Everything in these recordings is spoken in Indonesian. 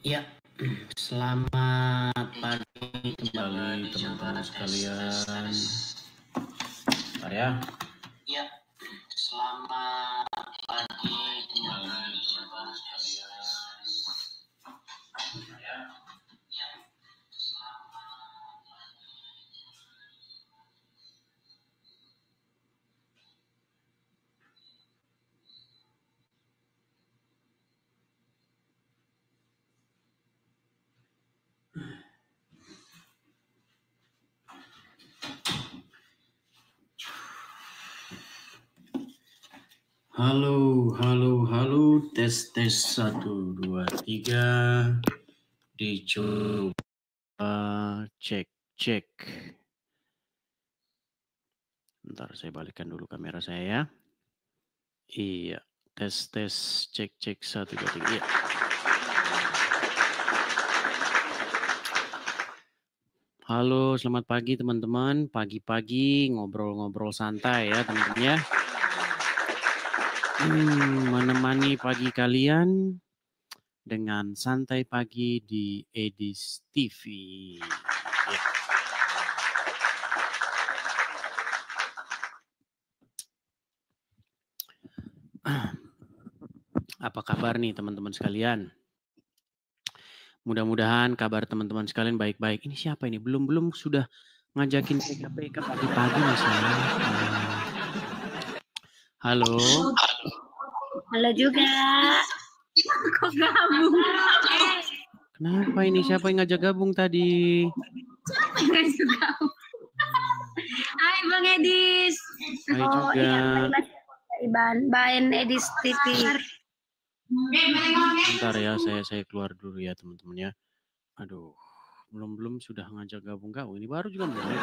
Ya, selamat pagi kembali teman-teman sekalian. Bentar ya. Ya, selamat pagi kembali teman-teman sekalian. Bentar ya. Ya, halo, tes 1, 2, 3, dicoba cek. Bentar saya balikan dulu kamera saya ya. Iya, tes cek 1, 2, 3. Iya. Halo, selamat pagi teman-teman. Pagi-pagi ngobrol-ngobrol santai ya teman-teman ya. Menemani pagi kalian dengan santai pagi di Edis TV. Ya. Apa kabar nih teman-teman sekalian? Mudah-mudahan kabar teman-teman sekalian baik-baik. Ini siapa ini? Belum sudah ngajakin PK pagi-pagi misalnya. Halo. Halo juga. Kok gabung? Kenapa ini? Siapa yang ngajak gabung tadi? Siapa yang ngajak gabung? Hai Bang Edis. Hai juga. Iya, Bain Edis TV. Bentar ya, saya keluar dulu ya teman-teman ya. Aduh, belum sudah ngajak gabung. Ini baru juga mulai.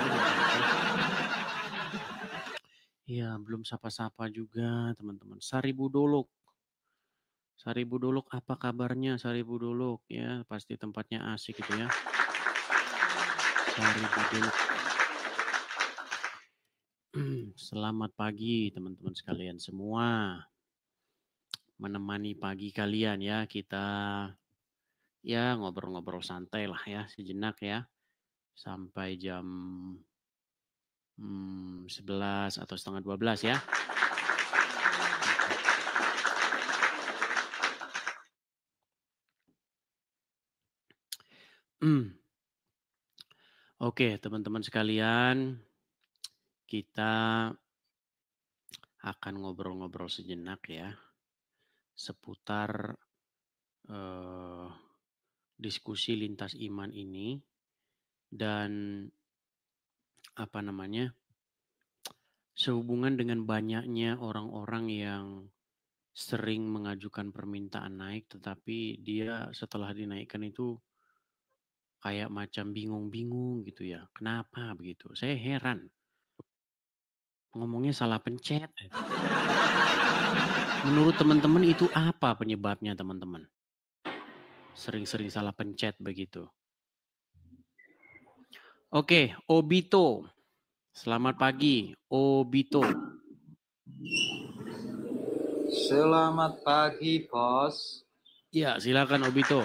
Iya, belum sapa-sapa juga teman-teman. Sari Budoluk, apa kabarnya Sari Budoluk ya? Pasti tempatnya asik gitu ya. Sari Budoluk. Selamat pagi teman-teman sekalian semua. Menemani pagi kalian ya, kita ya ngobrol-ngobrol santai lah ya sejenak ya. Sampai jam 11 atau setengah 12 ya. Oke, teman-teman sekalian, kita akan ngobrol-ngobrol sejenak ya seputar diskusi lintas iman ini dan apa namanya sehubungan dengan banyaknya orang-orang yang sering mengajukan permintaan naik, tetapi dia setelah dinaikkan itu kayak macam bingung-bingung gitu ya. Kenapa begitu? Saya heran. Ngomongnya salah pencet. Menurut teman-teman itu apa penyebabnya teman-teman? Sering-sering salah pencet begitu. Oke, Obito. Selamat pagi, Obito. Selamat pagi, Bos. Ya, silakan Obito.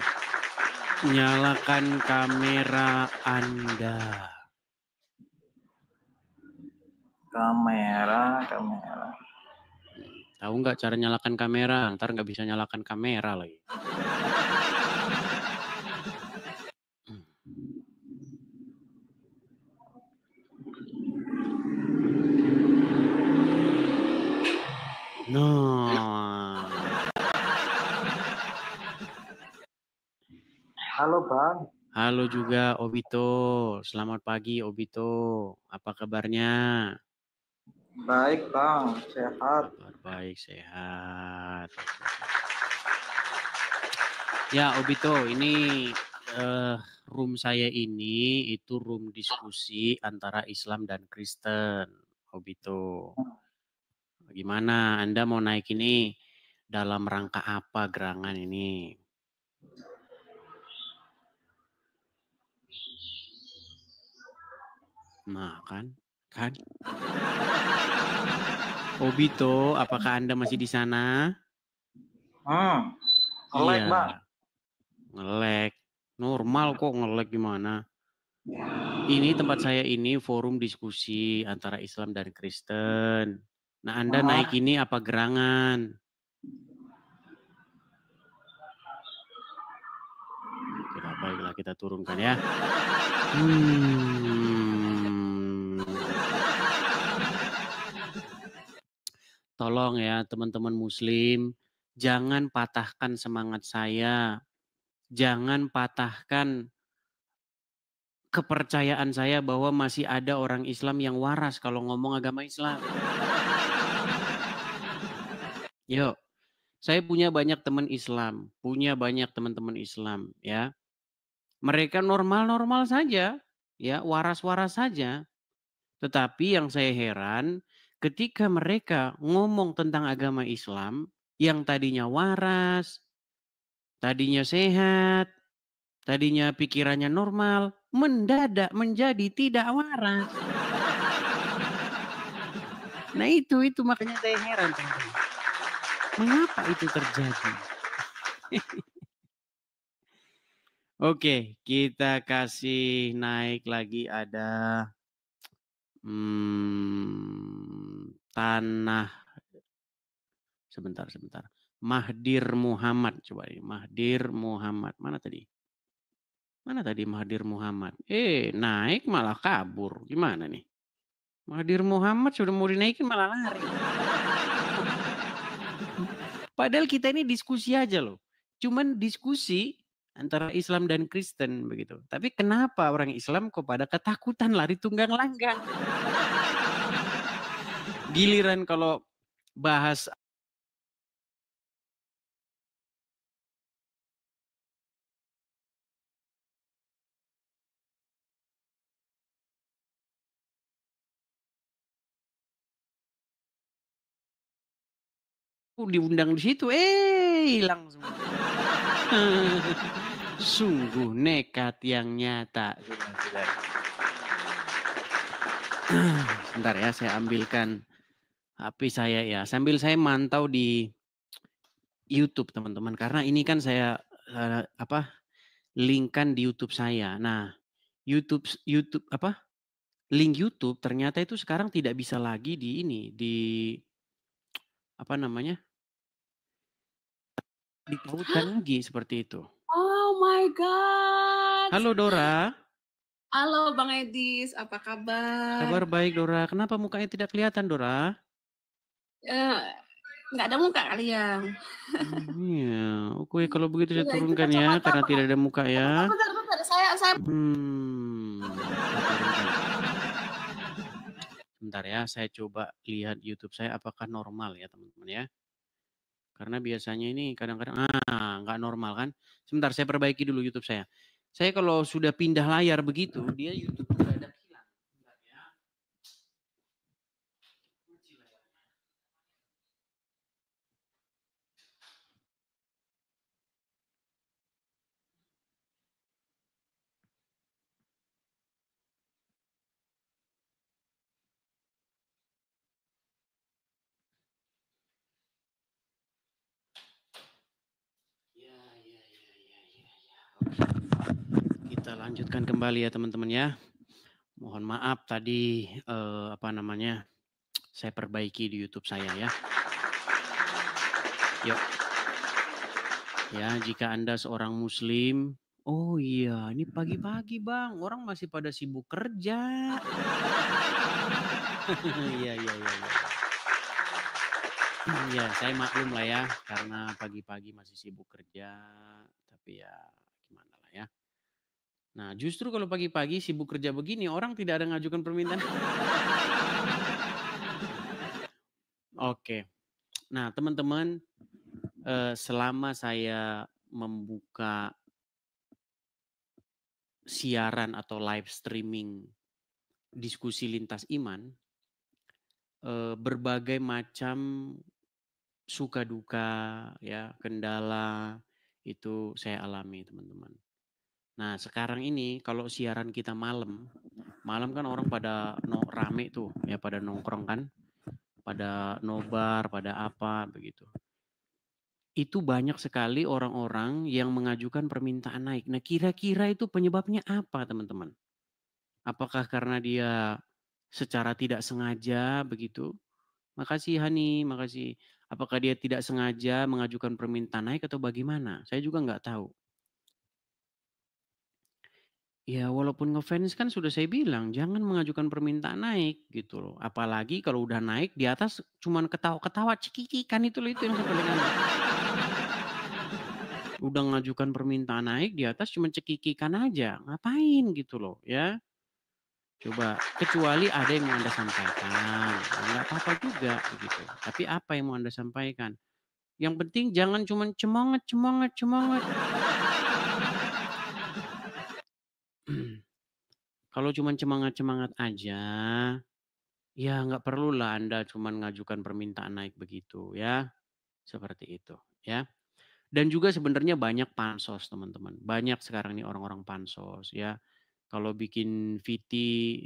Nyalakan kamera Anda. Kamera. Tahu nggak cara nyalakan kamera? Ntar nggak bisa nyalakan kamera lagi. Nah. Halo, Bang. Halo juga Obito. Selamat pagi Obito. Apa kabarnya? Baik, Bang. Sehat. Kabar baik, sehat. Ya Obito, ini room saya ini itu room diskusi antara Islam dan Kristen. Obito. Gimana? Anda mau naik ini dalam rangka apa gerangan ini? Nah, kan? Obito, apakah Anda masih di sana? Melek, Iya. Bang. Nge-lag. Normal kok nge-lag gimana? Ini tempat saya ini forum diskusi antara Islam dan Kristen. Nah, Anda naik ini apa gerangan? Oke lah, baiklah kita turunkan ya. Tolong ya teman-teman muslim, jangan patahkan semangat saya. Jangan patahkan kepercayaan saya bahwa masih ada orang Islam yang waras kalau ngomong agama Islam. Yuk, saya punya banyak teman Islam, punya banyak teman-teman Islam ya. Mereka normal-normal saja, ya, waras-waras saja. Tetapi yang saya heran ketika mereka ngomong tentang agama Islam yang tadinya waras, tadinya sehat, tadinya pikirannya normal, mendadak menjadi tidak waras. Nah itu makanya saya heran. Mengapa itu terjadi? Oke, kita kasih naik lagi ada tanah. Sebentar. Mahdir Muhammad. Coba ini. Mahdir Muhammad. Mana tadi Mahdir Muhammad? Naik malah kabur. Gimana nih? Mahdir Muhammad sudah mau dinaikin malah lari. Padahal kita ini diskusi aja loh. Cuman diskusi antara Islam dan Kristen begitu. Tapi kenapa orang Islam kok pada ketakutan lari tunggang langgang? Giliran kalau bahas diundang di situ, hilang semua. Sungguh nekat yang nyata. Sebentar ya, saya ambilkan HP saya ya. Sambil saya mantau di YouTube teman-teman. Karena ini kan saya linkkan di YouTube saya. Nah, YouTube link YouTube ternyata itu sekarang tidak bisa lagi ditautkan lagi seperti itu. Oh my God. Halo Dora. Halo Bang Edis, apa kabar? Kabar baik Dora. Kenapa mukanya tidak kelihatan Dora? Nggak ada muka kali ya. Iya, oke kalau begitu saya turunkan ya karena tidak ada muka ya. Bentar, saya. Sebentar ya, saya coba lihat YouTube saya apakah normal ya teman-teman ya. Karena biasanya ini kadang-kadang nggak normal kan. Sebentar saya perbaiki dulu YouTube saya. Saya kalau sudah pindah layar begitu, dia YouTube mendadak hilang. Sebentar ya. Kita lanjutkan kembali ya teman-teman ya. Mohon maaf tadi saya perbaiki di YouTube saya ya. Yuk. Ya, jika Anda seorang muslim, oh iya, ini pagi-pagi Bang, orang masih pada sibuk kerja. Iya. Ya, saya maklum lah ya, karena pagi-pagi masih sibuk kerja, tapi ya gimana lah ya. Nah, justru kalau pagi-pagi sibuk kerja begini, orang tidak ada ngajukan permintaan. Oke. Nah, teman-teman, selama saya membuka siaran atau live streaming diskusi lintas iman, berbagai macam suka duka ya, kendala itu saya alami teman-teman. Nah sekarang ini kalau siaran kita malam kan orang pada rame tuh ya, pada nongkrong kan, pada nobar, pada apa begitu. itu banyak sekali orang-orang yang mengajukan permintaan naik. Nah, kira-kira itu penyebabnya apa, teman-teman? Apakah karena dia secara tidak sengaja begitu? Makasih Hani, makasih. Apakah dia tidak sengaja mengajukan permintaan naik atau bagaimana? Saya juga nggak tahu. Ya walaupun ngefans kan sudah saya bilang jangan mengajukan permintaan naik gitu loh. Apalagi kalau udah naik di atas cuman ketawa-ketawa cekikikan itu yang saya paling aneh. Udah ngajukan permintaan naik di atas cuman cekikikan aja. Ngapain gitu loh ya. Coba kecuali ada yang mau Anda sampaikan. Enggak apa-apa juga begitu. Tapi apa yang mau Anda sampaikan? Yang penting jangan cuman semangat. Kalau cuman semangat aja, ya nggak perlulah Anda cuman ngajukan permintaan naik begitu ya. Seperti itu ya. Dan juga sebenarnya banyak pansos teman-teman. Banyak sekarang nih orang-orang pansos ya. Kalau bikin VT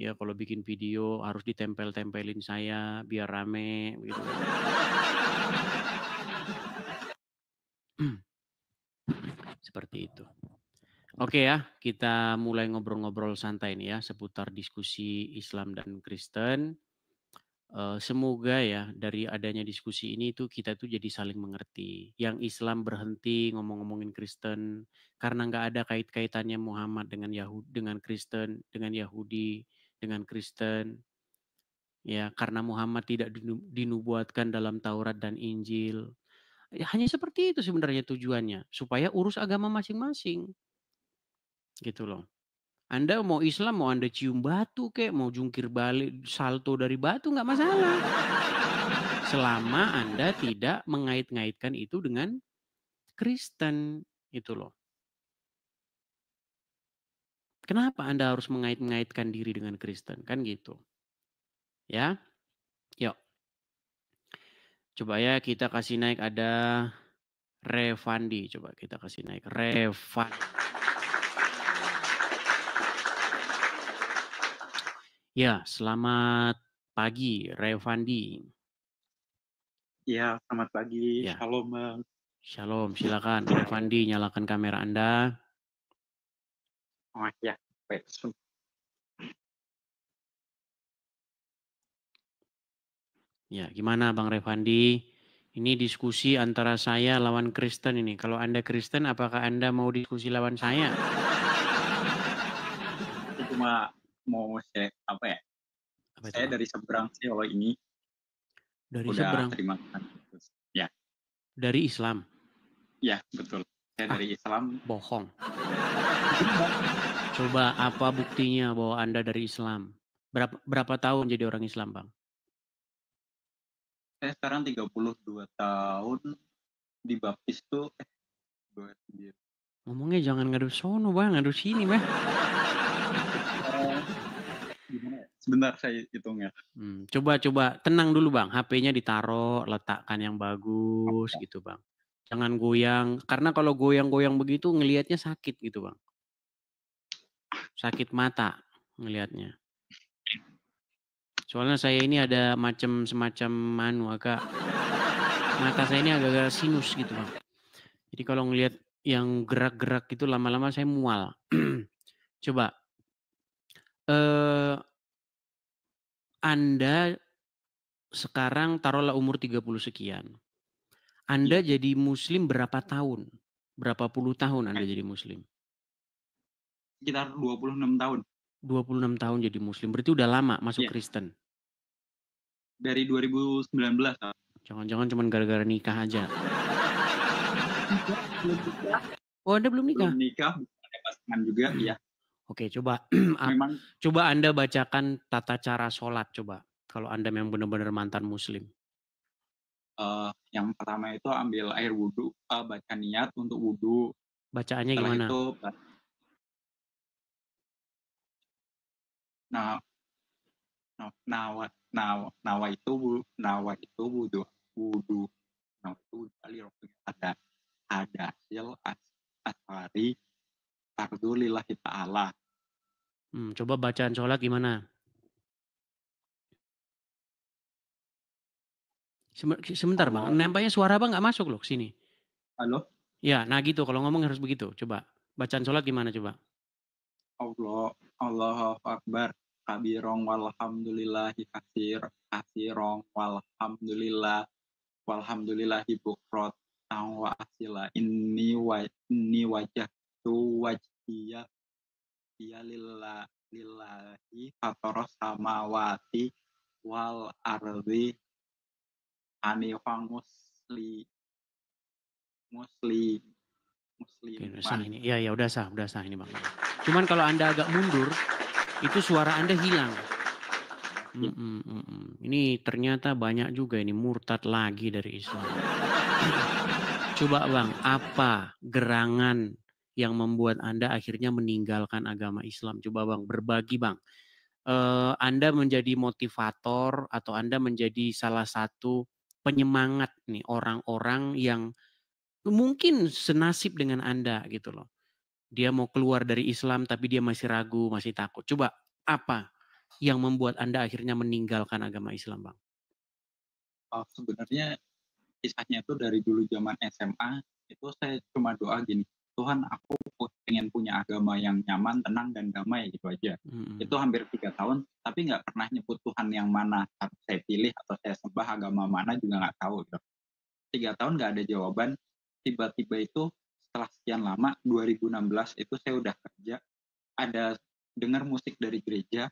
ya, kalau bikin video harus ditempel-tempelin saya biar rame gitu. Seperti itu. Oke ya, kita mulai ngobrol-ngobrol santai nih ya seputar diskusi Islam dan Kristen. Semoga ya dari adanya diskusi ini tuh kita tuh jadi saling mengerti. Yang Islam berhenti ngomong-ngomongin Kristen karena nggak ada kait-kaitannya Muhammad dengan dengan Kristen, dengan Yahudi, dengan Kristen. Ya, karena Muhammad tidak dinubuatkan dalam Taurat dan Injil. Ya, hanya seperti itu sebenarnya tujuannya, supaya urus agama masing-masing. Gitu loh. Anda mau Islam, mau Anda cium batu kek, mau jungkir balik salto dari batu nggak masalah. Selama Anda tidak mengait-ngaitkan itu dengan Kristen, itu loh. Kenapa Anda harus mengait-ngaitkan diri dengan Kristen? Kan gitu. Ya, yuk. Coba ya kita kasih naik ada Revandi. Coba kita kasih naik Revandi. Ya, selamat pagi Revandi. Ya, selamat pagi. Ya. Shalom, Bang. Shalom, silakan Revandi nyalakan kamera Anda. Oh ya, baik. Ya, gimana Bang Revandi? Ini diskusi antara saya lawan Kristen ini. Kalau Anda Kristen, apakah Anda mau diskusi lawan saya? Aku cuma mau share apa ya? Apa itu, Saya Bang? dari seberang sih kalau ini. Dari Udah seberang? terima kasih. Ya. Dari Islam? Ya, betul. Saya dari Islam. Bohong. Coba apa buktinya bahwa Anda dari Islam? Berapa tahun jadi orang Islam, Bang? Saya sekarang 32 tahun dibaptis tuh 29. Ngomongnya jangan ngadu sono, Bang, ngadu sini, Bang. Gimana ya? Sebentar saya hitung ya. Coba tenang dulu, Bang. HP-nya ditaruh, letakkan yang bagus gitu, Bang. Jangan goyang, karena kalau goyang-goyang begitu ngelihatnya sakit gitu, Bang. Sakit mata ngelihatnya. Soalnya saya ini ada semacam agak mata saya ini agak-agak sinus gitu, Bang. Jadi kalau ngelihat yang gerak-gerak itu lama-lama saya mual. Coba Anda sekarang taruhlah umur 30 sekian. Anda jadi muslim berapa tahun? Berapa puluh tahun Anda jadi muslim? Sekitar 26 tahun. 26 tahun jadi muslim. Berarti udah lama masuk Iya. Kristen. Dari 2019. Jangan-jangan cuma gara-gara nikah aja. Oh, Anda belum nikah? Belum nikah, ada pasangan juga, ya. Oke, coba Memang coba Anda bacakan tata cara sholat coba. Kalau Anda memang benar-benar mantan muslim. yang pertama itu ambil air wudhu, baca niat untuk wudhu. Bacaannya Setelah gimana? itu, nawa itu wudhu, nawa itu wudhu ada hasil asari fardu lillahi ta'ala. Coba bacaan sholat gimana? Sebentar Bang, nampaknya suara Bang nggak masuk loh ke sini. Halo? Ya, nah gitu kalau ngomong harus begitu. Coba. Bacaan sholat gimana coba? Allahu Akbar. Kabirong walhamdulillahi kasirong walhamdulillahi bukrot wa asila ini wajah tu wajhiya lillahi fatoros samawati wal ardi hanifan Oke, udah sah musliman. ini. Ya udah sah ini Bang. Cuman kalau Anda agak mundur, itu suara Anda hilang. Ini ternyata banyak juga ini murtad lagi dari Islam. Coba Bang, apa gerangan yang membuat Anda akhirnya meninggalkan agama Islam? Coba Bang, berbagi Bang. Anda menjadi motivator atau Anda menjadi salah satu penyemangat nih orang-orang yang mungkin senasib dengan Anda gitu loh. Dia mau keluar dari Islam tapi dia masih ragu, masih takut. Coba apa yang membuat Anda akhirnya meninggalkan agama Islam, Bang? Sebenarnya kisahnya itu dari dulu zaman SMA itu saya cuma doa gini, Tuhan aku pengen punya agama yang nyaman, tenang dan damai gitu aja. Itu hampir 3 tahun, tapi nggak pernah nyebut Tuhan yang mana harus saya pilih atau saya sembah agama mana juga nggak tahu gitu. 3 tahun nggak ada jawaban, tiba-tiba itu setelah sekian lama 2016 itu saya udah kerja, ada dengar musik dari gereja,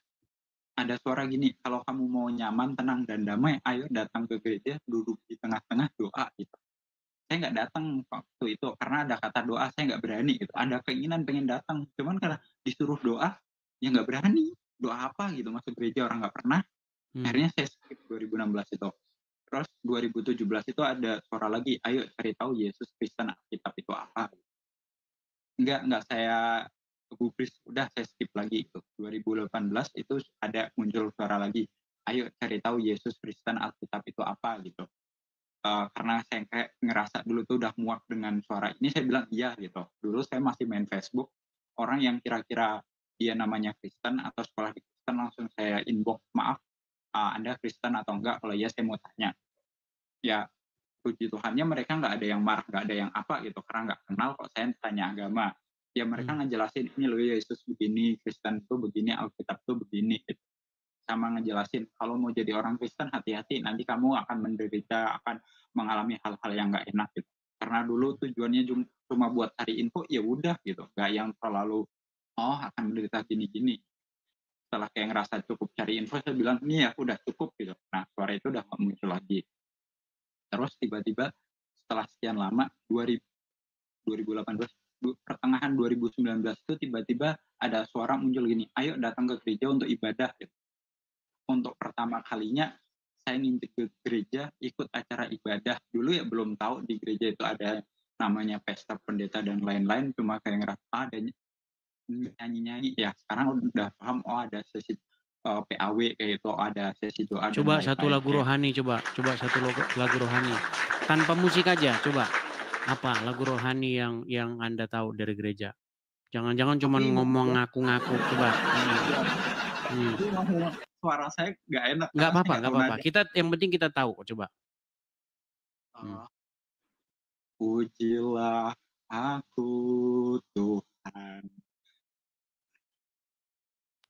ada suara gini, kalau kamu mau nyaman, tenang dan damai, ayo datang ke gereja, duduk di tengah-tengah doa gitu. Saya nggak datang waktu itu karena ada kata doa, saya nggak berani gitu. Ada keinginan pengen datang, cuman karena disuruh doa, ya nggak berani. Doa apa gitu, masuk gereja orang nggak pernah. Akhirnya saya skip 2016 itu. Terus 2017 itu ada suara lagi, ayo cari tahu Yesus Kristen Alkitab itu apa. Nggak saya gubris, udah saya skip lagi itu. 2018 itu ada muncul suara lagi, ayo cari tahu Yesus Kristen Alkitab itu apa gitu. Karena saya kayak ngerasa dulu tuh udah muak dengan suara ini, saya bilang iya gitu. Dulu saya masih main Facebook, orang yang kira-kira dia namanya Kristen atau sekolah di Kristen langsung saya inbox, maaf Anda Kristen atau enggak, kalau iya saya mau tanya. Ya puji Tuhannya mereka nggak ada yang marah, nggak ada yang apa gitu, karena nggak kenal kok saya tanya agama. Ya mereka ngejelasin ini loh Yesus begini, Kristen tuh begini, Alkitab tuh begini gitu. Sama ngejelasin kalau mau jadi orang Kristen hati-hati, nanti kamu akan menderita, akan mengalami hal-hal yang nggak enak gitu. Karena dulu tujuannya cuma buat cari info, ya udah gitu, nggak yang terlalu akan menderita gini-gini. Setelah kayak ngerasa cukup cari info, saya bilang nih ya udah cukup gitu. Nah suara itu udah nggak muncul lagi. Terus tiba-tiba setelah sekian lama 2018 pertengahan 2019 itu tiba-tiba ada suara muncul gini, ayo datang ke gereja untuk ibadah gitu. Untuk pertama kalinya saya ngintip ke gereja ikut acara ibadah. Dulu ya belum tahu di gereja itu ada namanya pesta pendeta dan lain-lain, cuma kayak ngerasa ada nyanyi-nyanyi. Ya sekarang udah paham, ada sesi PAW kayak itu, ada sesi doa Coba dan satu lain-lain. lagu rohani, coba satu lagu rohani. Tanpa musik aja, coba. Apa lagu rohani yang Anda tahu dari gereja? Jangan-jangan cuma ngomong ngaku-ngaku, coba. Suara saya nggak enak. Nggak apa-apa. Yang penting kita tahu, coba. Pujilah aku Tuhan.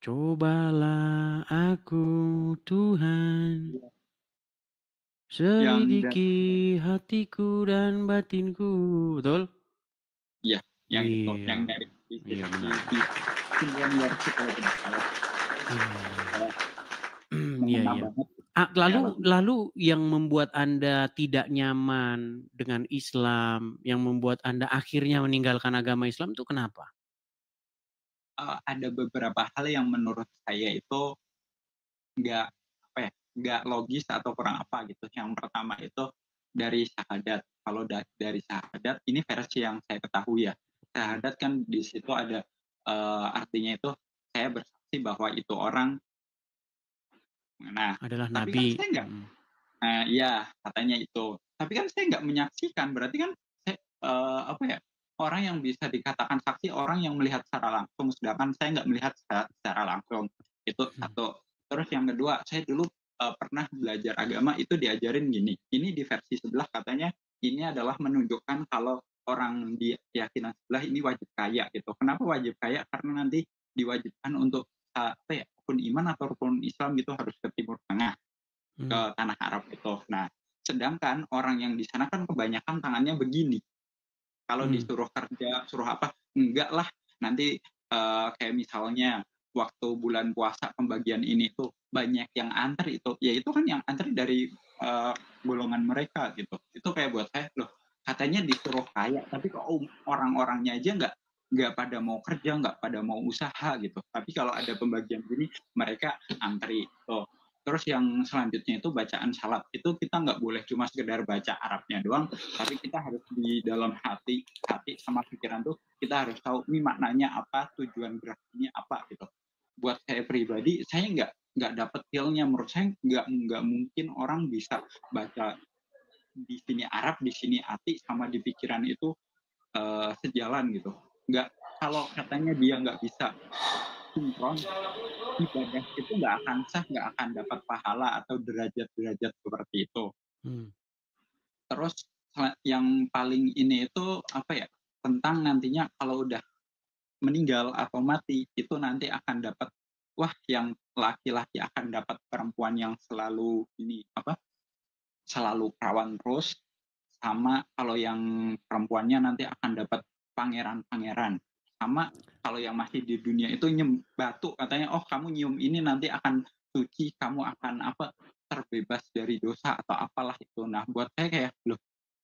Cobalah aku Tuhan, selidiki hatiku dan batinku, betul? Iya, yang itu, yang dari Iya. Lalu yang membuat Anda tidak nyaman dengan Islam, yang membuat Anda akhirnya meninggalkan agama Islam itu kenapa? Ada beberapa hal yang menurut saya itu nggak logis atau kurang apa gitu. Yang pertama itu dari syahadat. Kalau dari syahadat, ini versi yang saya ketahui ya. Syahadat kan di situ ada artinya itu saya bersaksi bahwa itu orang adalah tapi nabi. Kan saya nggak, iya katanya itu. Tapi kan saya nggak menyaksikan. Berarti kan saya orang yang bisa dikatakan saksi orang yang melihat secara langsung, sedangkan saya nggak melihat secara langsung. Itu satu. Terus yang kedua, saya dulu pernah belajar agama itu diajarin gini. Ini di versi sebelah katanya ini adalah menunjukkan kalau orang di keyakinan sebelah ini wajib kaya gitu. Kenapa wajib kaya? Karena nanti diwajibkan untuk apa ya, rukun iman atau rukun Islam gitu harus ke Timur Tengah, ke tanah Arab itu. Nah, sedangkan orang yang di sana kan kebanyakan tangannya begini. Kalau disuruh kerja, suruh apa? Enggak lah. Nanti kayak misalnya waktu bulan puasa pembagian ini tuh banyak yang antri itu. Ya itu kan yang antri dari golongan mereka gitu. Itu kayak buat saya loh. Katanya disuruh kaya, tapi kok orang-orangnya aja nggak pada mau kerja, nggak pada mau usaha gitu. Tapi kalau ada pembagian gini, mereka antri. Tuh. Terus yang selanjutnya itu bacaan salat. Itu kita nggak boleh cuma sekedar baca Arabnya doang, tapi kita harus di dalam hati sama pikiran tuh kita harus tahu ini maknanya apa, tujuan gerak ini apa gitu. Buat saya pribadi, saya nggak dapet feel-nya. Menurut saya nggak mungkin orang bisa baca di sini Arab, di sini hati, sama di pikiran itu sejalan gitu. Nggak, kalau katanya dia nggak bisa sinkron, ibadah itu nggak akan sah, nggak akan dapat pahala atau derajat-derajat seperti itu. Terus yang paling ini itu apa ya, tentang nantinya kalau udah meninggal atau mati itu nanti akan dapat, wah yang laki-laki akan dapat perempuan yang selalu ini apa, selalu perawan terus, sama kalau yang perempuannya nanti akan dapat pangeran-pangeran. Sama kalau yang masih di dunia itu nyium batu, katanya oh kamu nyium ini nanti akan suci, kamu akan apa, terbebas dari dosa atau apalah itu. Nah buat saya kayak loh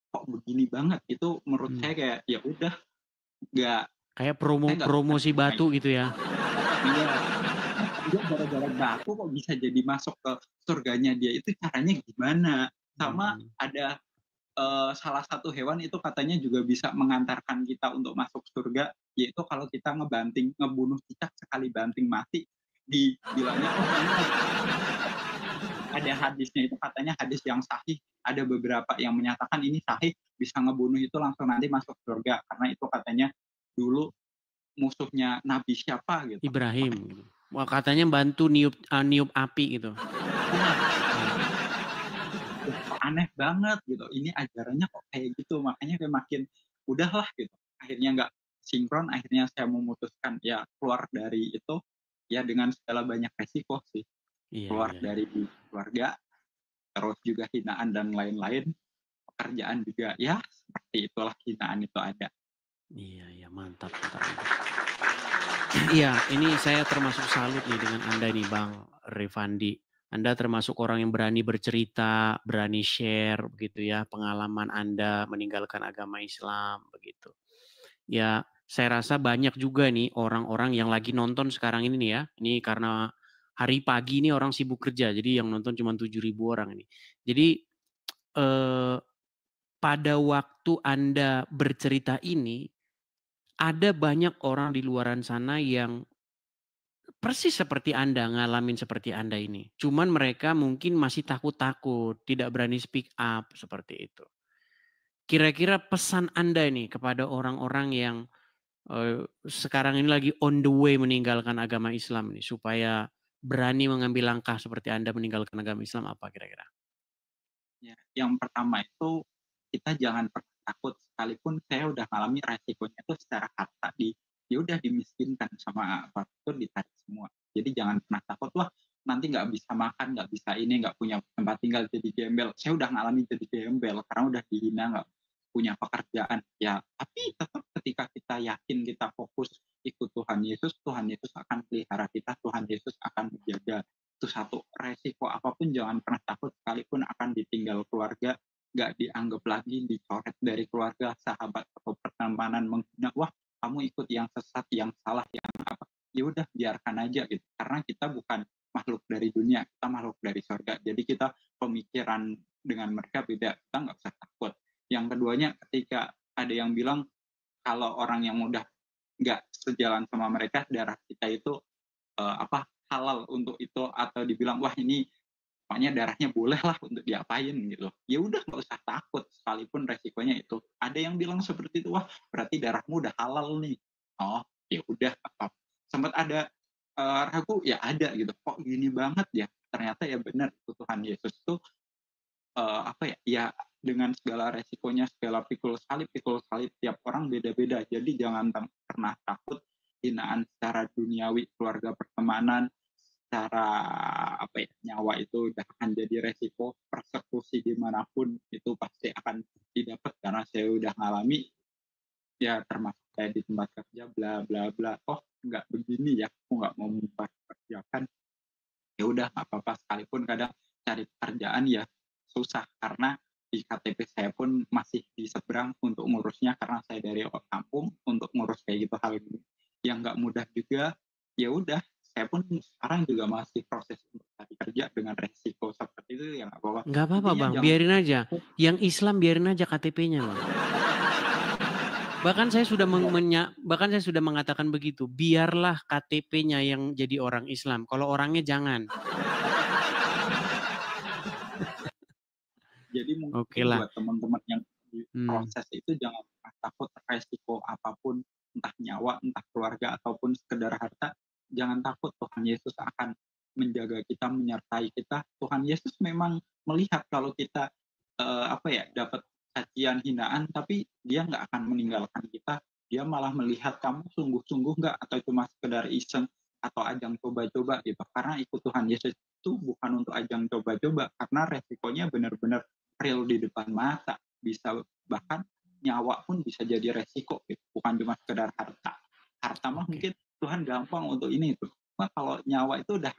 kok begini banget, itu menurut saya kayak ya udah nggak kayak promosi batu gitu ya. Iya, gara-gara batu kok bisa jadi masuk ke surganya dia, itu caranya gimana? Sama ada salah satu hewan itu katanya juga bisa mengantarkan kita untuk masuk surga, yaitu kalau kita ngebunuh cicak sekali banting mati, dibilangnya oh ini ada hadisnya, itu katanya hadis yang sahih, ada beberapa yang menyatakan ini sahih, bisa ngebunuh itu langsung nanti masuk surga, karena itu katanya dulu musuhnya Nabi siapa gitu, Ibrahim gitu. Wah katanya bantu niup api gitu. Aneh banget gitu, ini ajarannya kok kayak gitu, makanya kayak makin udahlah gitu, akhirnya nggak sinkron, akhirnya saya memutuskan ya keluar dari itu ya dengan segala banyak resiko sih, keluar dari keluarga, terus juga hinaan dan lain-lain, pekerjaan juga ya seperti itulah, hinaan itu ada. Iya mantap. Iya, ini saya termasuk salut nih dengan Anda nih Bang Rifandi. Anda termasuk orang yang berani bercerita, berani share begitu ya, pengalaman Anda meninggalkan agama Islam begitu. Ya, saya rasa banyak juga nih orang-orang yang lagi nonton sekarang ini nih ya. Ini karena hari pagi ini orang sibuk kerja, jadi yang nonton cuma 7.000 orang ini. Jadi pada waktu Anda bercerita ini, ada banyak orang di luaran sana yang persis seperti Anda, ngalamin seperti Anda ini. Cuman mereka mungkin masih takut-takut, tidak berani speak up, seperti itu. Kira-kira pesan Anda nih kepada orang-orang yang sekarang ini lagi on the way meninggalkan agama Islam nih, supaya berani mengambil langkah seperti Anda meninggalkan agama Islam, apa kira-kira? Ya, yang pertama itu kita jangan pernah takut, sekalipun saya udah ngalami resikonya itu secara kata ya udah dimiskinkan sama apa itu, ditarik semua. Jadi jangan pernah takut, wah nanti nggak bisa makan, nggak bisa ini, nggak punya tempat tinggal, jadi gembel. Saya udah ngalami jadi gembel karena udah dihina, nggak punya pekerjaan. Ya tapi tetap ketika kita yakin, kita fokus ikut Tuhan Yesus akan pelihara kita, Tuhan Yesus akan menjaga. Itu satu, resiko apapun jangan pernah takut, sekalipun akan ditinggal keluarga, nggak dianggap lagi, dicoret dari keluarga, sahabat atau pertemanan menghina, wah kamu ikut yang sesat, yang salah, yang apa, ya udah biarkan aja gitu, karena kita bukan makhluk dari dunia, kita makhluk dari surga, jadi kita pemikiran dengan mereka beda, kita nggak usah takut. Yang keduanya, ketika ada yang bilang kalau orang yang udah nggak sejalan sama mereka, darah kita itu halal untuk itu, atau dibilang wah ini pokoknya darahnya boleh lah untuk diapain gitu, ya udah nggak usah takut, sekalipun resikonya itu. Ada yang bilang seperti itu, wah berarti darahmu udah halal nih, oh ya udah, sempat ada ragu, ya ada gitu, kok gini banget ya, ternyata ya benar, Tuhan Yesus tuh ya dengan segala resikonya, segala pikul salib tiap orang beda-beda. Jadi jangan pernah takut hinaan secara duniawi, keluarga, pertemanan, secara nyawa itu udah akan jadi resiko. Persekusi dimanapun itu pasti akan didapat, karena saya udah ngalami ya, termasuk saya di tempat kerja bla bla bla. Oh nggak begini ya, aku nggak mau memperkerjakan, ya udah nggak apa-apa. Sekalipun kadang cari pekerjaan ya susah, karena di KTP saya pun masih di seberang untuk ngurusnya, karena saya dari kampung. Untuk ngurus kayak gitu hal ini yang nggak mudah juga. Ya udah, saya pun sekarang juga masih proses untuk cari kerja dengan resiko seperti itu, ya nggak apa-apa. Nggak apa-apa Bang, biarin aja. Yang Islam biarin aja KTP-nya Bang. Bahkan saya sudah mengatakan begitu, biarlah KTP-nya yang jadi orang Islam, kalau orangnya jangan. Jadi mungkin buat teman-teman yang di proses itu jangan takut resiko apapun, entah nyawa, entah keluarga, ataupun sekedar harta. Jangan takut, Tuhan Yesus akan menjaga kita, menyertai kita. Tuhan Yesus memang melihat kalau kita dapat cacian, hinaan, tapi dia nggak akan meninggalkan kita. Dia malah melihat kamu sungguh-sungguh nggak, atau cuma sekedar iseng atau ajang coba-coba gitu. Karena ikut Tuhan Yesus itu bukan untuk ajang coba-coba, karena resikonya benar-benar real di depan mata. Bisa bahkan nyawa pun bisa jadi resiko gitu. Bukan cuma sekedar harta. Harta mah mungkin Tuhan gampang untuk ini itu. Nah, kalau nyawa itu udah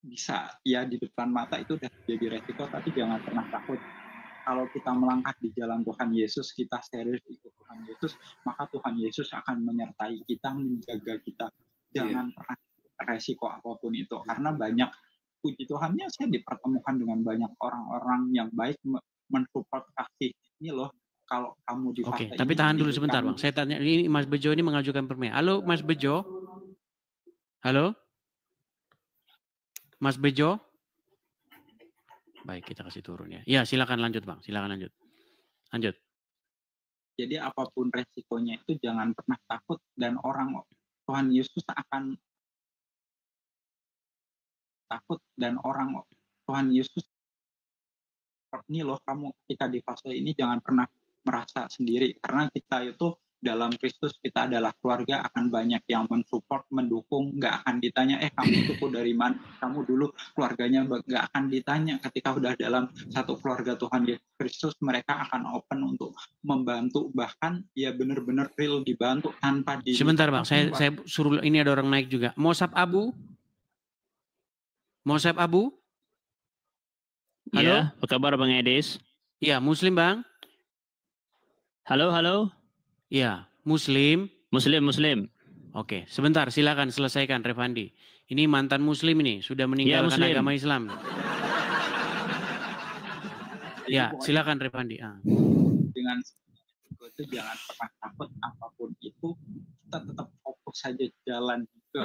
bisa ya di depan mata, itu udah jadi resiko. Tapi jangan pernah takut. Kalau kita melangkah di jalan Tuhan Yesus, kita serius ikut Tuhan Yesus, maka Tuhan Yesus akan menyertai kita, menjaga kita. Jangan pernah resiko apapun itu. Karena banyak, puji Tuhannya, saya dipertemukan dengan banyak orang-orang yang baik, mensupport kasih. Ini loh, kalau kamu di fase ini. Tapi tahan dulu sebentar Bang. Saya tanya, ini Mas Bejo ini mengajukan pertanyaan. Halo Mas Bejo. Halo. Mas Bejo. Baik, kita kasih turun ya. Ya, silakan lanjut Bang. Silakan lanjut. Lanjut. Jadi apapun resikonya itu jangan pernah takut, dan Tuhan Yesus akan takut, dan Tuhan Yesus ini loh, kita di fase ini jangan pernah merasa sendiri, karena kita itu dalam Kristus, kita adalah keluarga, akan banyak yang mensupport, mendukung. Nggak akan ditanya, kamu suku dari mana, kamu dulu keluarganya, nggak akan ditanya. Ketika udah dalam satu keluarga Tuhan Yesus Kristus, mereka akan open untuk membantu, bahkan ya benar-benar real dibantu tanpa di. Sebentar Bang, saya suruh, ini ada orang naik juga. Mosab Abu? Halo? Iya, apa kabar Bang Edis? Iya, Muslim Bang. Halo. Iya, Muslim. Muslim. Oke, sebentar, silakan selesaikan Revandi. Ini mantan Muslim ini, sudah meninggalkan agama Islam. Ya, silakan Revandi. Dengan itu jangan pernah takut apapun itu, kita tetap fokus saja jalan ke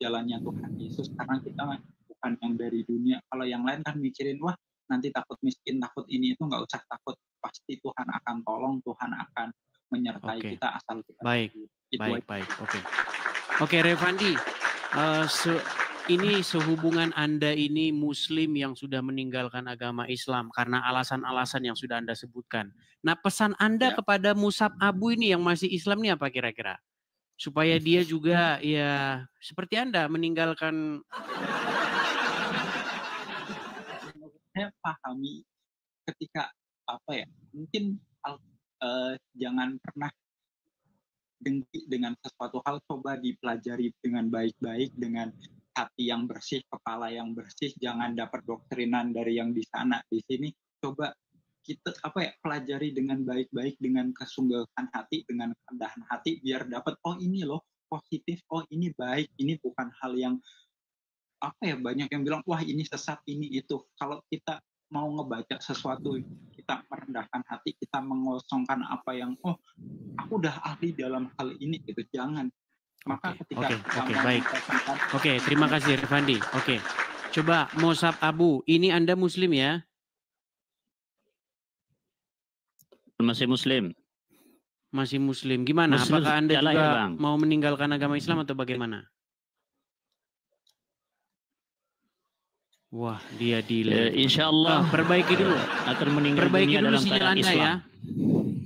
jalannya Tuhan Yesus, karena kita bukan yang dari dunia. Kalau yang lain kan mikirin, wah nanti takut miskin, takut ini, itu nggak usah takut. Pasti Tuhan akan tolong, Tuhan akan menyertai kita, asal kita. Baik. Oke, Revandi, ini sehubungan Anda ini Muslim yang sudah meninggalkan agama Islam karena alasan-alasan yang sudah Anda sebutkan. Nah, pesan Anda kepada Musab Abu ini yang masih Islam ini apa kira-kira? Supaya dia juga ya seperti Anda meninggalkan. Saya pahami ketika mungkin jangan pernah dengki dengan sesuatu hal, coba dipelajari dengan baik-baik, dengan hati yang bersih, kepala yang bersih. Jangan dapat doktrinan dari yang di sana, di sini. Coba kita pelajari dengan baik-baik, dengan kesungguhan hati, dengan kerendahan hati, biar dapat, oh ini loh positif, oh ini baik, ini bukan hal yang banyak yang bilang wah ini sesat, ini itu. Kalau kita mau ngebaca sesuatu, kita merendahkan hati, kita mengosongkan apa yang aku udah ahli dalam hal ini gitu. Jangan. Maka ketika baik. Terima kasih Revandi. Coba Musab Abu, ini Anda Muslim ya? Masih Muslim. Masih Muslim. Gimana? Muslim, apakah Anda juga ya, mau meninggalkan agama Islam atau bagaimana? Wah, dia delay. Insya Allah perbaiki dulu. akan meninggal Perbaiki dunia dulu dalam sinyal keadaan Anda Islam. ya.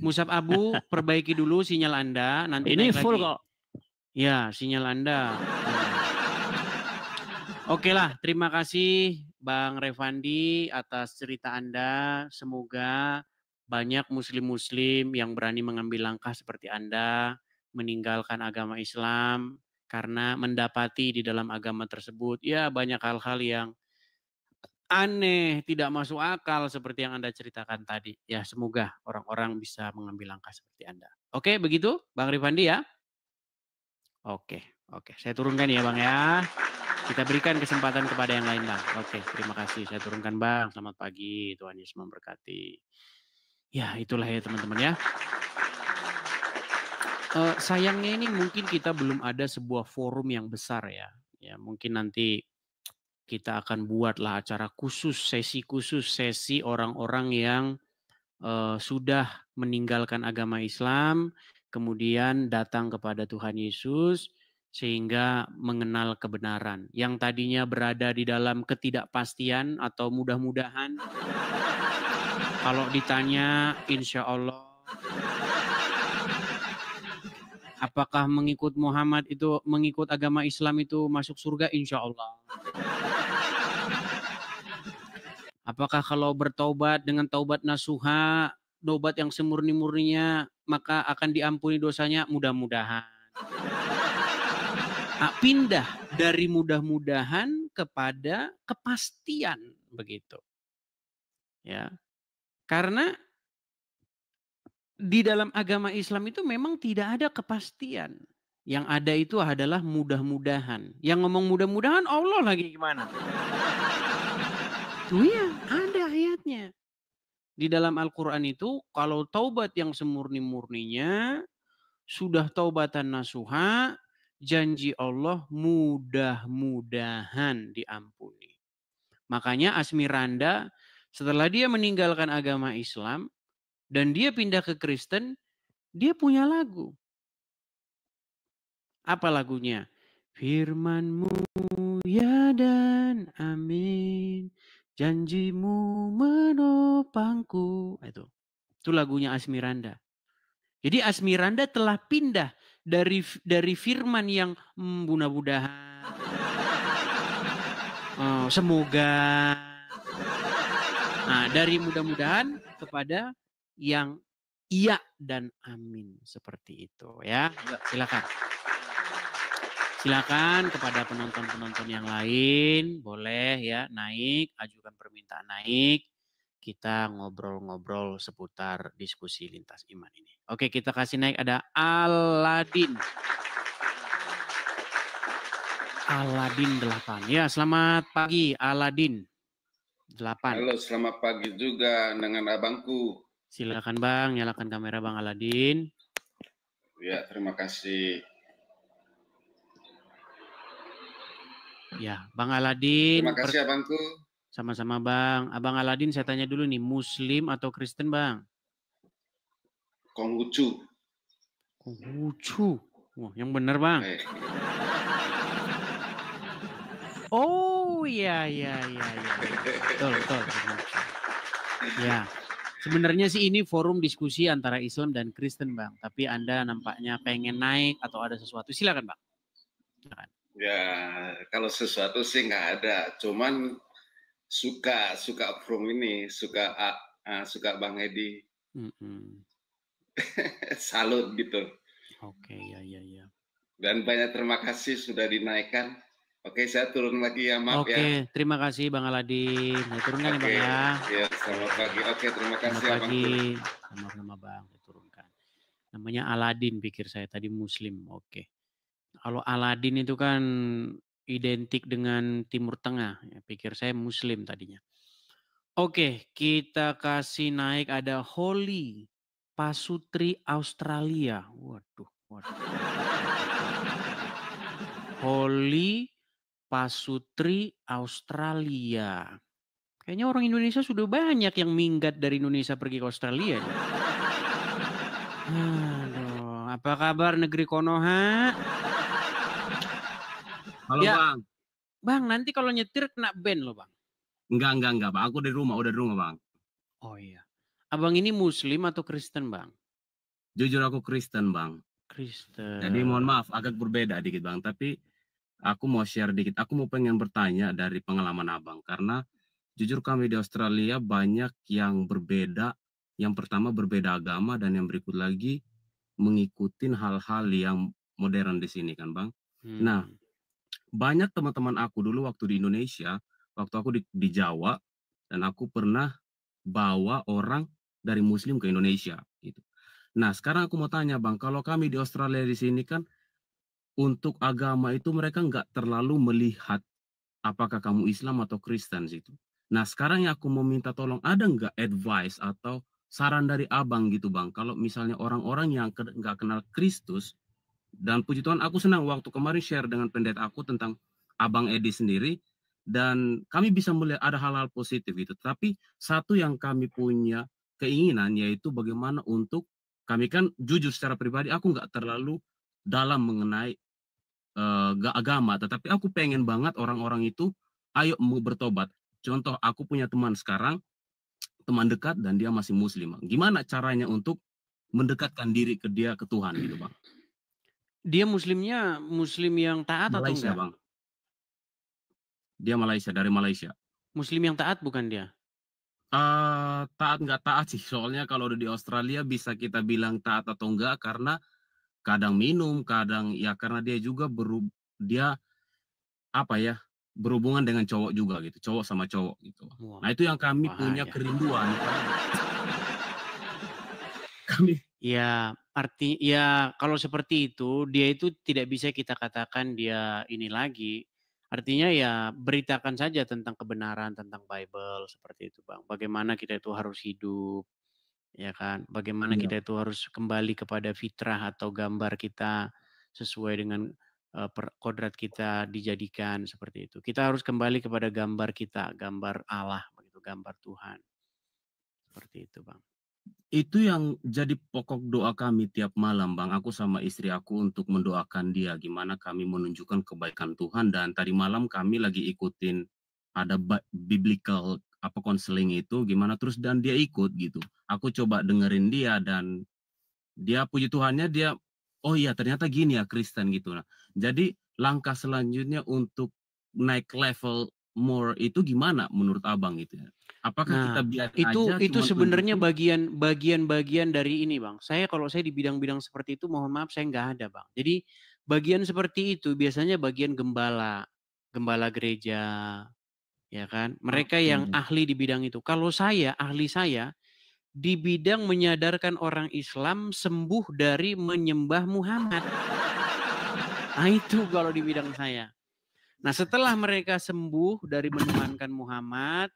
Musab Abu, perbaiki dulu sinyal Anda. Nanti Ini naik full lagi. kok. Ya, sinyal Anda. Oke lah, terima kasih Bang Revandi atas cerita Anda. Semoga banyak muslim-muslim yang berani mengambil langkah seperti Anda, meninggalkan agama Islam, karena mendapati di dalam agama tersebut, ya banyak hal-hal yang aneh, tidak masuk akal seperti yang Anda ceritakan tadi. Ya, semoga orang-orang bisa mengambil langkah seperti Anda. Oke, begitu Bang Revandi ya? Oke, saya turunkan ya Bang ya. Kita berikan kesempatan kepada yang lain Bang. Oke, terima kasih. Saya turunkan Bang. Selamat pagi. Tuhan Yesus memberkati. Ya, itulah ya teman-teman ya. Sayangnya ini mungkin kita belum ada sebuah forum yang besar ya. Ya, mungkin nanti kita akan buatlah acara khusus, sesi orang-orang yang sudah meninggalkan agama Islam, kemudian datang kepada Tuhan Yesus, sehingga mengenal kebenaran. Yang tadinya berada di dalam ketidakpastian atau mudah-mudahan, kalau ditanya insya Allah, apakah mengikut Muhammad itu, mengikut agama Islam itu masuk surga? Insya Allah. Apakah kalau bertaubat dengan taubat nasuha, taubat yang semurni-murninya, maka akan diampuni dosanya? Mudah-mudahan. Pindah dari mudah-mudahan kepada kepastian, begitu. Ya. Karena di dalam agama Islam itu memang tidak ada kepastian. Yang ada itu adalah mudah-mudahan. Yang ngomong mudah-mudahan Allah lagi gimana? Tuh ya, ada ayatnya. Di dalam Al-Quran itu, kalau taubat yang semurni-murninya, sudah taubatan nasuha, janji Allah mudah-mudahan diampuni. Makanya Asmiranda, setelah dia meninggalkan agama Islam, dan dia pindah ke Kristen, dia punya lagu. Apa lagunya? Firman-Mu ya dan amin, janjimu menopangku. Itu lagunya Asmiranda. Jadi Asmiranda telah pindah dari firman yang mudah-mudahan, semoga, dari mudah-mudahan kepada yang iya dan amin, seperti itu ya. Silakan. Silakan kepada penonton-penonton yang lain, boleh ya naik, ajukan permintaan naik. Kita ngobrol-ngobrol seputar diskusi lintas iman ini. Oke, kita kasih naik, ada Aladin. Aladin 8. Ya, selamat pagi Aladin 8. Halo, selamat pagi juga dengan abangku. Silakan Bang, nyalakan kamera Bang Aladin. Ya, terima kasih. Ya, Bang Aladin. Terima kasih abangku. Sama-sama Bang. Abang Aladin saya tanya dulu nih, Muslim atau Kristen Bang? Konghucu. Konghucu. Wah, yang benar Bang. Oh iya. Betul. Ya. Sebenarnya sih ini forum diskusi antara Islam dan Kristen Bang. Tapi Anda nampaknya pengen naik atau ada sesuatu. Silakan Bang. Silakan. Ya, kalau sesuatu sih nggak ada. Cuman suka forum ini, suka Bang Edi. Salut gitu. Oke, ya. Dan banyak terima kasih sudah dinaikkan. Oke, saya turun lagi ya, maaf ya. Oke, terima kasih Bang Aladin. Saya turunkan ya Bang ya. Ya, selamat pagi. Oke, terima kasih Selamat Abang. pagi. Sama-sama Bang, saya turunkan. Namanya Aladin, pikir saya tadi Muslim. Oke. Kalau Aladin itu kan identik dengan Timur Tengah. Ya, pikir saya Muslim tadinya. Oke, kita kasih naik, ada Holly Pasutri Australia. Waduh. Holly Pasutri Australia. Kayaknya orang Indonesia sudah banyak yang minggat dari Indonesia pergi ke Australia. Aduh, apa kabar negeri Konoha? Halo ya, Bang. Bang, nanti kalau nyetir kena ban loh Bang. Enggak, Bang. Aku di rumah, udah di rumah, Bang. Oh iya. Abang ini Muslim atau Kristen, Bang? Jujur aku Kristen, Bang. Kristen. Jadi mohon maaf, agak berbeda dikit, Bang. Tapi aku mau share dikit. Aku mau pengen bertanya dari pengalaman Abang. Karena jujur kami di Australia banyak yang berbeda. Yang pertama berbeda agama dan yang berikut lagi mengikuti hal-hal yang modern di sini kan, Bang. Nah, banyak teman-teman aku dulu waktu di Indonesia, waktu aku di Jawa, dan aku pernah bawa orang dari Muslim ke Indonesia gitu. Nah, sekarang aku mau tanya, Bang, kalau kami di Australia di sini kan untuk agama itu mereka nggak terlalu melihat apakah kamu Islam atau Kristen gitu. Nah, sekarang yang aku mau minta tolong, ada nggak advice atau saran dari Abang gitu, Bang, kalau misalnya orang-orang yang nggak kenal Kristus, dan puji Tuhan aku senang waktu kemarin share dengan pendeta aku tentang Abang Edi sendiri, dan kami bisa melihat ada hal-hal positif gitu. Tapi satu yang kami punya keinginan yaitu bagaimana untuk kami kan jujur secara pribadi aku nggak terlalu dalam mengenai agama, tetapi aku pengen banget orang-orang itu ayo mau bertobat. Contoh aku punya teman sekarang, teman dekat dan dia masih Muslim. Gimana caranya untuk mendekatkan diri ke dia ke Tuhan gitu, Bang? Dia Muslimnya Muslim yang taat Malaysia, atau enggak? Bang. Dia Malaysia, dari Malaysia. Muslim yang taat bukan dia? Taat nggak taat sih, soalnya kalau udah di Australia bisa kita bilang taat atau enggak karena kadang minum, kadang ya karena dia juga dia apa ya, berhubungan dengan cowok juga gitu, cowok sama cowok gitu. Wah, nah itu yang kami bahaya. punya kerinduan. Kami Ya, ya kalau seperti itu dia itu tidak bisa kita katakan dia ini lagi. Artinya ya beritakan saja tentang kebenaran tentang Bible seperti itu, Bang. Bagaimana kita itu harus hidup, ya kan? Bagaimana kita itu harus kembali kepada fitrah atau gambar kita sesuai dengan kodrat kita dijadikan seperti itu. Kita harus kembali kepada gambar kita, gambar Allah begitu, gambar Tuhan. Seperti itu, Bang. Itu yang jadi pokok doa kami tiap malam, Bang. Aku sama istri aku untuk mendoakan dia gimana kami menunjukkan kebaikan Tuhan. Dan tadi malam kami lagi ikutin ada biblical counseling itu gimana terus dan dia ikut gitu. Aku coba dengerin dia dan dia puji Tuhannya dia oh iya ternyata gini ya Kristen gitu. Nah, jadi langkah selanjutnya untuk naik level more itu gimana menurut Abang gitu ya? Apakah kita biar aja itu sebenarnya tunjukin? bagian dari ini, Bang. Kalau saya di bidang-bidang seperti itu mohon maaf saya nggak ada, Bang. Jadi bagian seperti itu biasanya bagian gembala gereja, ya kan? Mereka yang ahli di bidang itu. Kalau ahli saya di bidang menyadarkan orang Islam sembuh dari menyembah Muhammad. Nah itu kalau di bidang saya. Nah setelah mereka sembuh dari menuhankan Muhammad,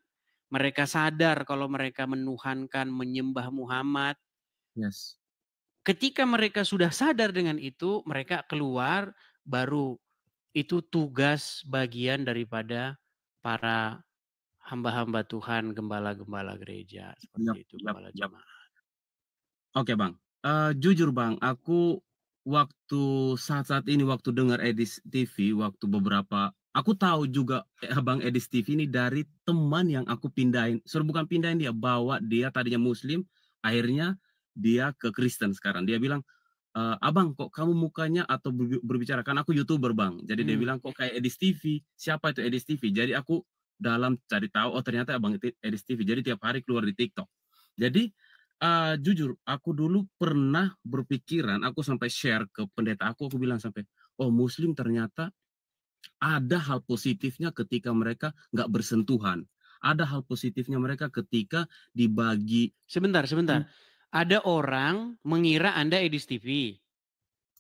mereka sadar kalau mereka menuhankan, menyembah Muhammad. Yes. Ketika mereka sudah sadar dengan itu, mereka keluar, baru itu tugas bagian daripada para hamba-hamba Tuhan, gembala-gembala gereja. Seperti itu, gembala jemaat. Oke, Bang. Jujur, Bang, aku waktu saat ini waktu dengar Edis TV, waktu beberapa aku tahu juga Abang Edis TV ini dari teman yang aku pindahin. Bukan pindahin dia, bawa dia tadinya Muslim, akhirnya dia ke Kristen sekarang. Dia bilang, Abang kok kamu mukanya atau berbicara, kan aku YouTuber, Bang. Jadi dia bilang kok kayak Edis TV. Siapa itu Edis TV? Jadi aku dalam cari tahu, oh ternyata Abang Edis TV. Jadi tiap hari keluar di TikTok. Jadi jujur, aku dulu pernah berpikiran, aku sampai share ke pendeta aku bilang sampai, oh Muslim ternyata ada hal positifnya ketika mereka nggak bersentuhan. Ada hal positifnya mereka ketika dibagi. Sebentar. Ada orang mengira Anda Edis TV.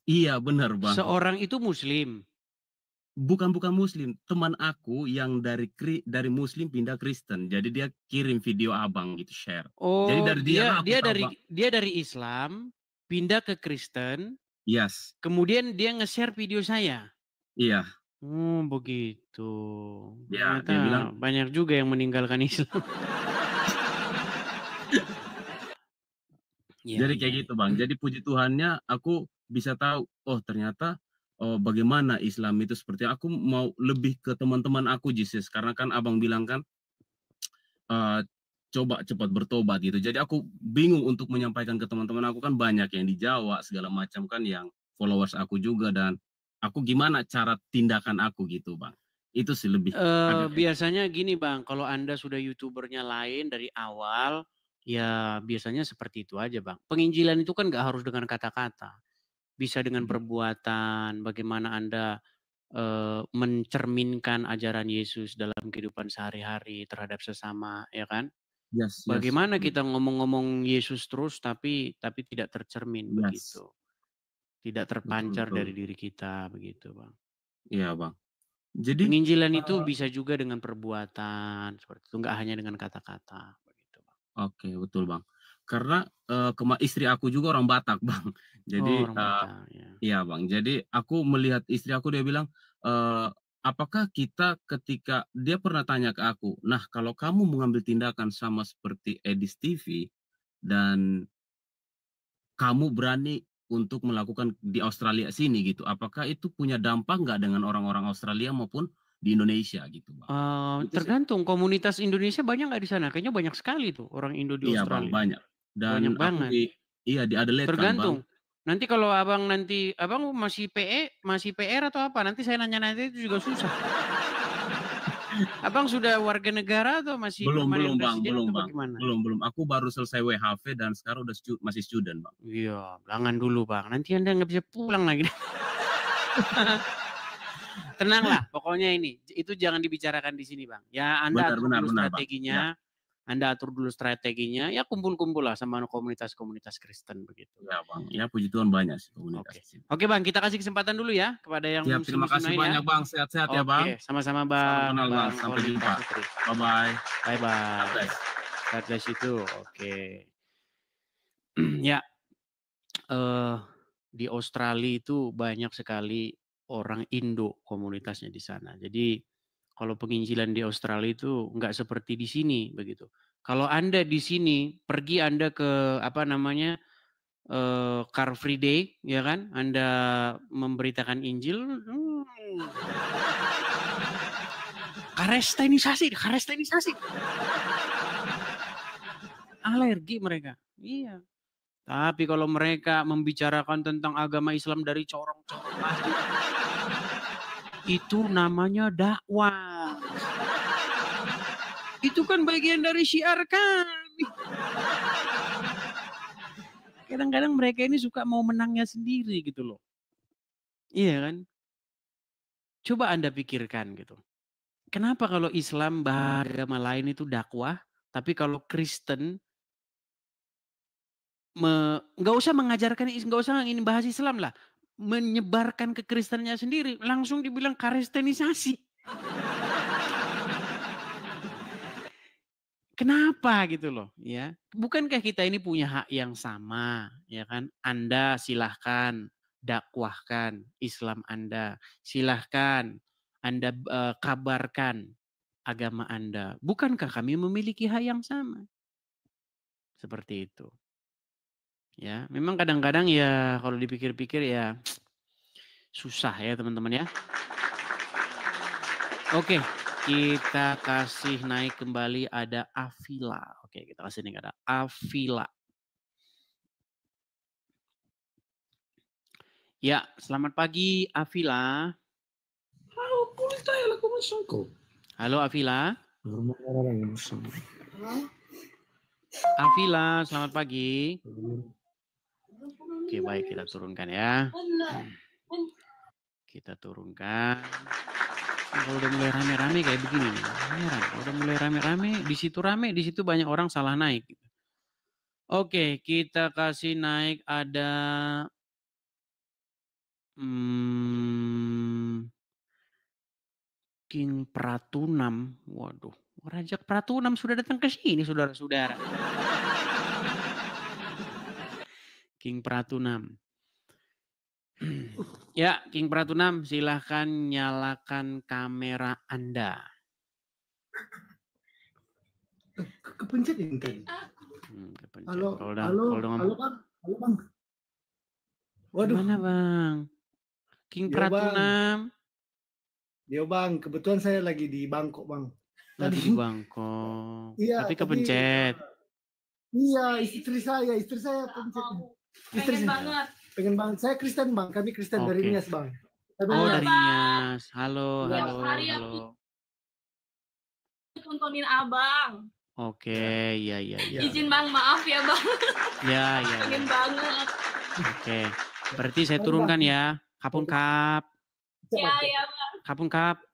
Iya, benar, Bang. Seorang itu Muslim. Bukan Muslim, teman aku yang dari Muslim pindah Kristen. Jadi dia kirim video Abang gitu share. Oh, jadi dia dari Islam pindah ke Kristen. Yes. Kemudian dia nge-share video saya. Iya. Begitu. Ya, ternyata dia bilang banyak juga yang meninggalkan Islam. Jadi kayak gitu, Bang. Jadi puji Tuhannya aku bisa tahu, oh ternyata bagaimana Islam itu seperti aku mau lebih ke teman-teman aku Jesus, karena kan Abang bilang kan coba cepat bertobat gitu. Jadi aku bingung untuk menyampaikan ke teman-teman aku, kan banyak yang di Jawa segala macam kan, yang followers aku juga, dan aku gimana cara tindakan aku gitu Bang. Itu sih lebih biasanya gini Bang, kalau Anda sudah YouTubernya lain dari awal, ya biasanya seperti itu aja Bang. Penginjilan itu kan nggak harus dengan kata-kata, bisa dengan perbuatan, bagaimana Anda mencerminkan ajaran Yesus dalam kehidupan sehari-hari terhadap sesama, ya kan? Yes. Bagaimana kita ngomong-ngomong Yesus terus tapi tidak tercermin begitu. Tidak terpancar dari diri kita begitu, Bang. Iya, Bang. Jadi penginjilan itu bisa juga dengan perbuatan seperti itu, enggak hanya dengan kata-kata begitu, Bang. Oke, betul, Bang. Karena istri aku juga orang Batak, Bang. Jadi orang Batak, ya. Iya, Bang. Jadi aku melihat istri aku, dia bilang, apakah kita ketika dia pernah tanya ke aku, nah kalau kamu mengambil tindakan sama seperti Edis TV dan kamu berani untuk melakukan di Australia sini gitu, apakah itu punya dampak nggak dengan orang-orang Australia maupun di Indonesia gitu, Bang? Tergantung komunitas Indonesia banyak nggak di sana? Kayaknya banyak sekali tuh orang Indo di Iya, Australia. Bang, banyak. Dan banyak banget. Di Adelaide tergantung. Kan, Bang. Nanti kalau abang masih PR atau apa? Nanti saya nanya itu juga susah. Abang sudah warga negara atau masih belum Bang, belum Bang. Bagaimana? Belum. Aku baru selesai WHV dan sekarang udah masih student, Bang. Iya, jangan dulu Bang. Nanti Anda nggak bisa pulang lagi. Tenanglah, pokoknya itu jangan dibicarakan di sini, Bang. Ya Anda atur dulu strateginya. Anda atur dulu strateginya, ya kumpul-kumpul lah sama komunitas-komunitas Kristen begitu. Ya Bang, ya puji Tuhan banyak sih komunitas. Oke Bang, kita kasih kesempatan dulu ya kepada yang siap, terima kasih banyak ya. Bang, sehat-sehat ya Bang. Sama-sama Bang. Salam kenal Bang, sampai jumpa. Bye-bye. Bye-bye. God bless itu, oke. Ya, di Australia itu banyak sekali orang Indo komunitasnya di sana. Jadi kalau penginjilan di Australia itu nggak seperti di sini begitu. Kalau Anda di sini pergi Anda ke Car Free Day, ya kan? Anda memberitakan Injil, karestenisasi. Alergi mereka. Iya. Tapi kalau mereka membicarakan tentang agama Islam dari corong-corong masjid, itu namanya dakwah. Itu kan bagian dari syiar kami. Kadang-kadang mereka ini suka mau menangnya sendiri gitu loh. Iya kan? Coba Anda pikirkan gitu. Kenapa kalau Islam agama lain itu dakwah, tapi kalau Kristen nggak usah mengajarkan, nggak usah ingin bahas Islam lah, menyebarkan kekristennya sendiri, langsung dibilang karestenisasi. Kenapa gitu loh, ya? Bukankah kita ini punya hak yang sama, ya kan? Anda silahkan dakwahkan Islam Anda, silahkan Anda kabarkan agama Anda. Bukankah kami memiliki hak yang sama? Seperti itu. Ya, memang kadang-kadang ya kalau dipikir-pikir ya susah ya teman-teman ya. Oke, kita kasih naik kembali ada Afila. Oke, kita kasih naik ada Afila. Ya, selamat pagi Afila. Halo Afila. Afila, selamat pagi. Oke, baik, kita turunkan ya. Kita turunkan. Kalau udah mulai rame-rame kayak begini nih. Kalau udah mulai rame-rame, di situ banyak orang salah naik. Oke, kita kasih naik ada King Pratunam. Waduh, Raja Pratunam sudah datang ke sini, saudara-saudara. King Pratunam. Ya, King Pratunam, silahkan nyalakan kamera Anda. Kepencet ini tadi. Halo, Bang. Waduh. Mana Bang? King Pratunam. Yo Bang, kebetulan saya lagi di Bangkok Bang. Lagi di Bangkok. Iya, tapi kepencet. Iya, istri saya pencet. Pengen banget. Pengen banget. Saya Kristen, Bang. Kami Kristen dari Nias, Bang. Dari Nias. Halo. Aku nontonin Abang. Oke, iya. Izin Bang, maaf ya Bang. Iya. Pengen banget. Oke. Berarti saya turunkan ya. Kapun kap. Iya, Bang. Kapun kap.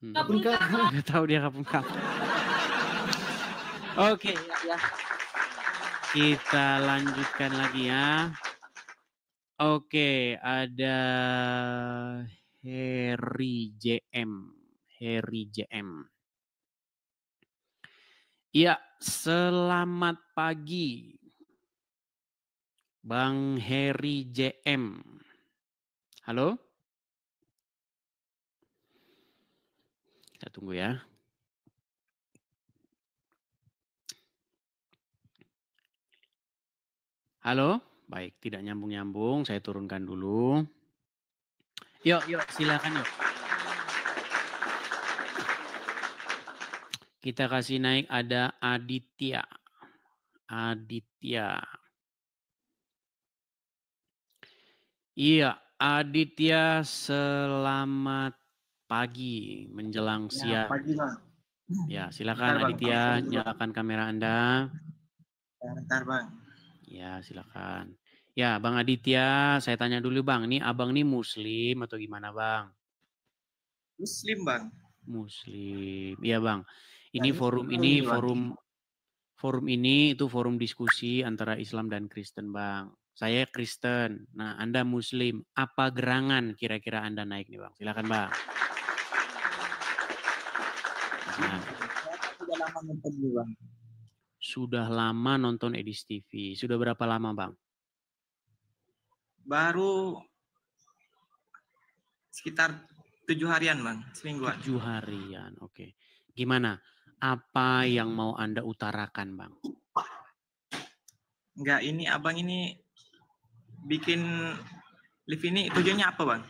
Kapun kap. Nggak tahu dia kapun kap. Oke, ya. Kita lanjutkan lagi ya. Oke, ada Heri JM. Ya, selamat pagi. Bang Heri JM. Halo? Kita tunggu ya. Halo? Baik, tidak nyambung-nyambung. Saya turunkan dulu. Yuk, silakan yuk. Kita kasih naik ada Aditya. Iya, Aditya, selamat pagi menjelang siang. Pagi, Bang. Ya, silakan Aditya, nyalakan kamera Anda. Bentar, Bang. Ya, silakan. Ya, Bang Aditya, saya tanya dulu Bang, ini Abang ini Muslim atau gimana Bang? Muslim, Bang. Muslim, iya Bang. Ini forum ini itu forum diskusi antara Islam dan Kristen Bang. Saya Kristen, nah Anda Muslim. Apa gerangan kira-kira Anda naik nih Bang? Silakan Bang. Nah. Sudah lama nonton nih, Bang. Sudah lama nonton Edis TV. Sudah berapa lama Bang? Baru sekitar 7 harian Bang, semingguan. 7 harian, oke. Gimana? Apa yang mau Anda utarakan Bang? Enggak, ini Abang ini bikin live ini tujuannya apa Bang?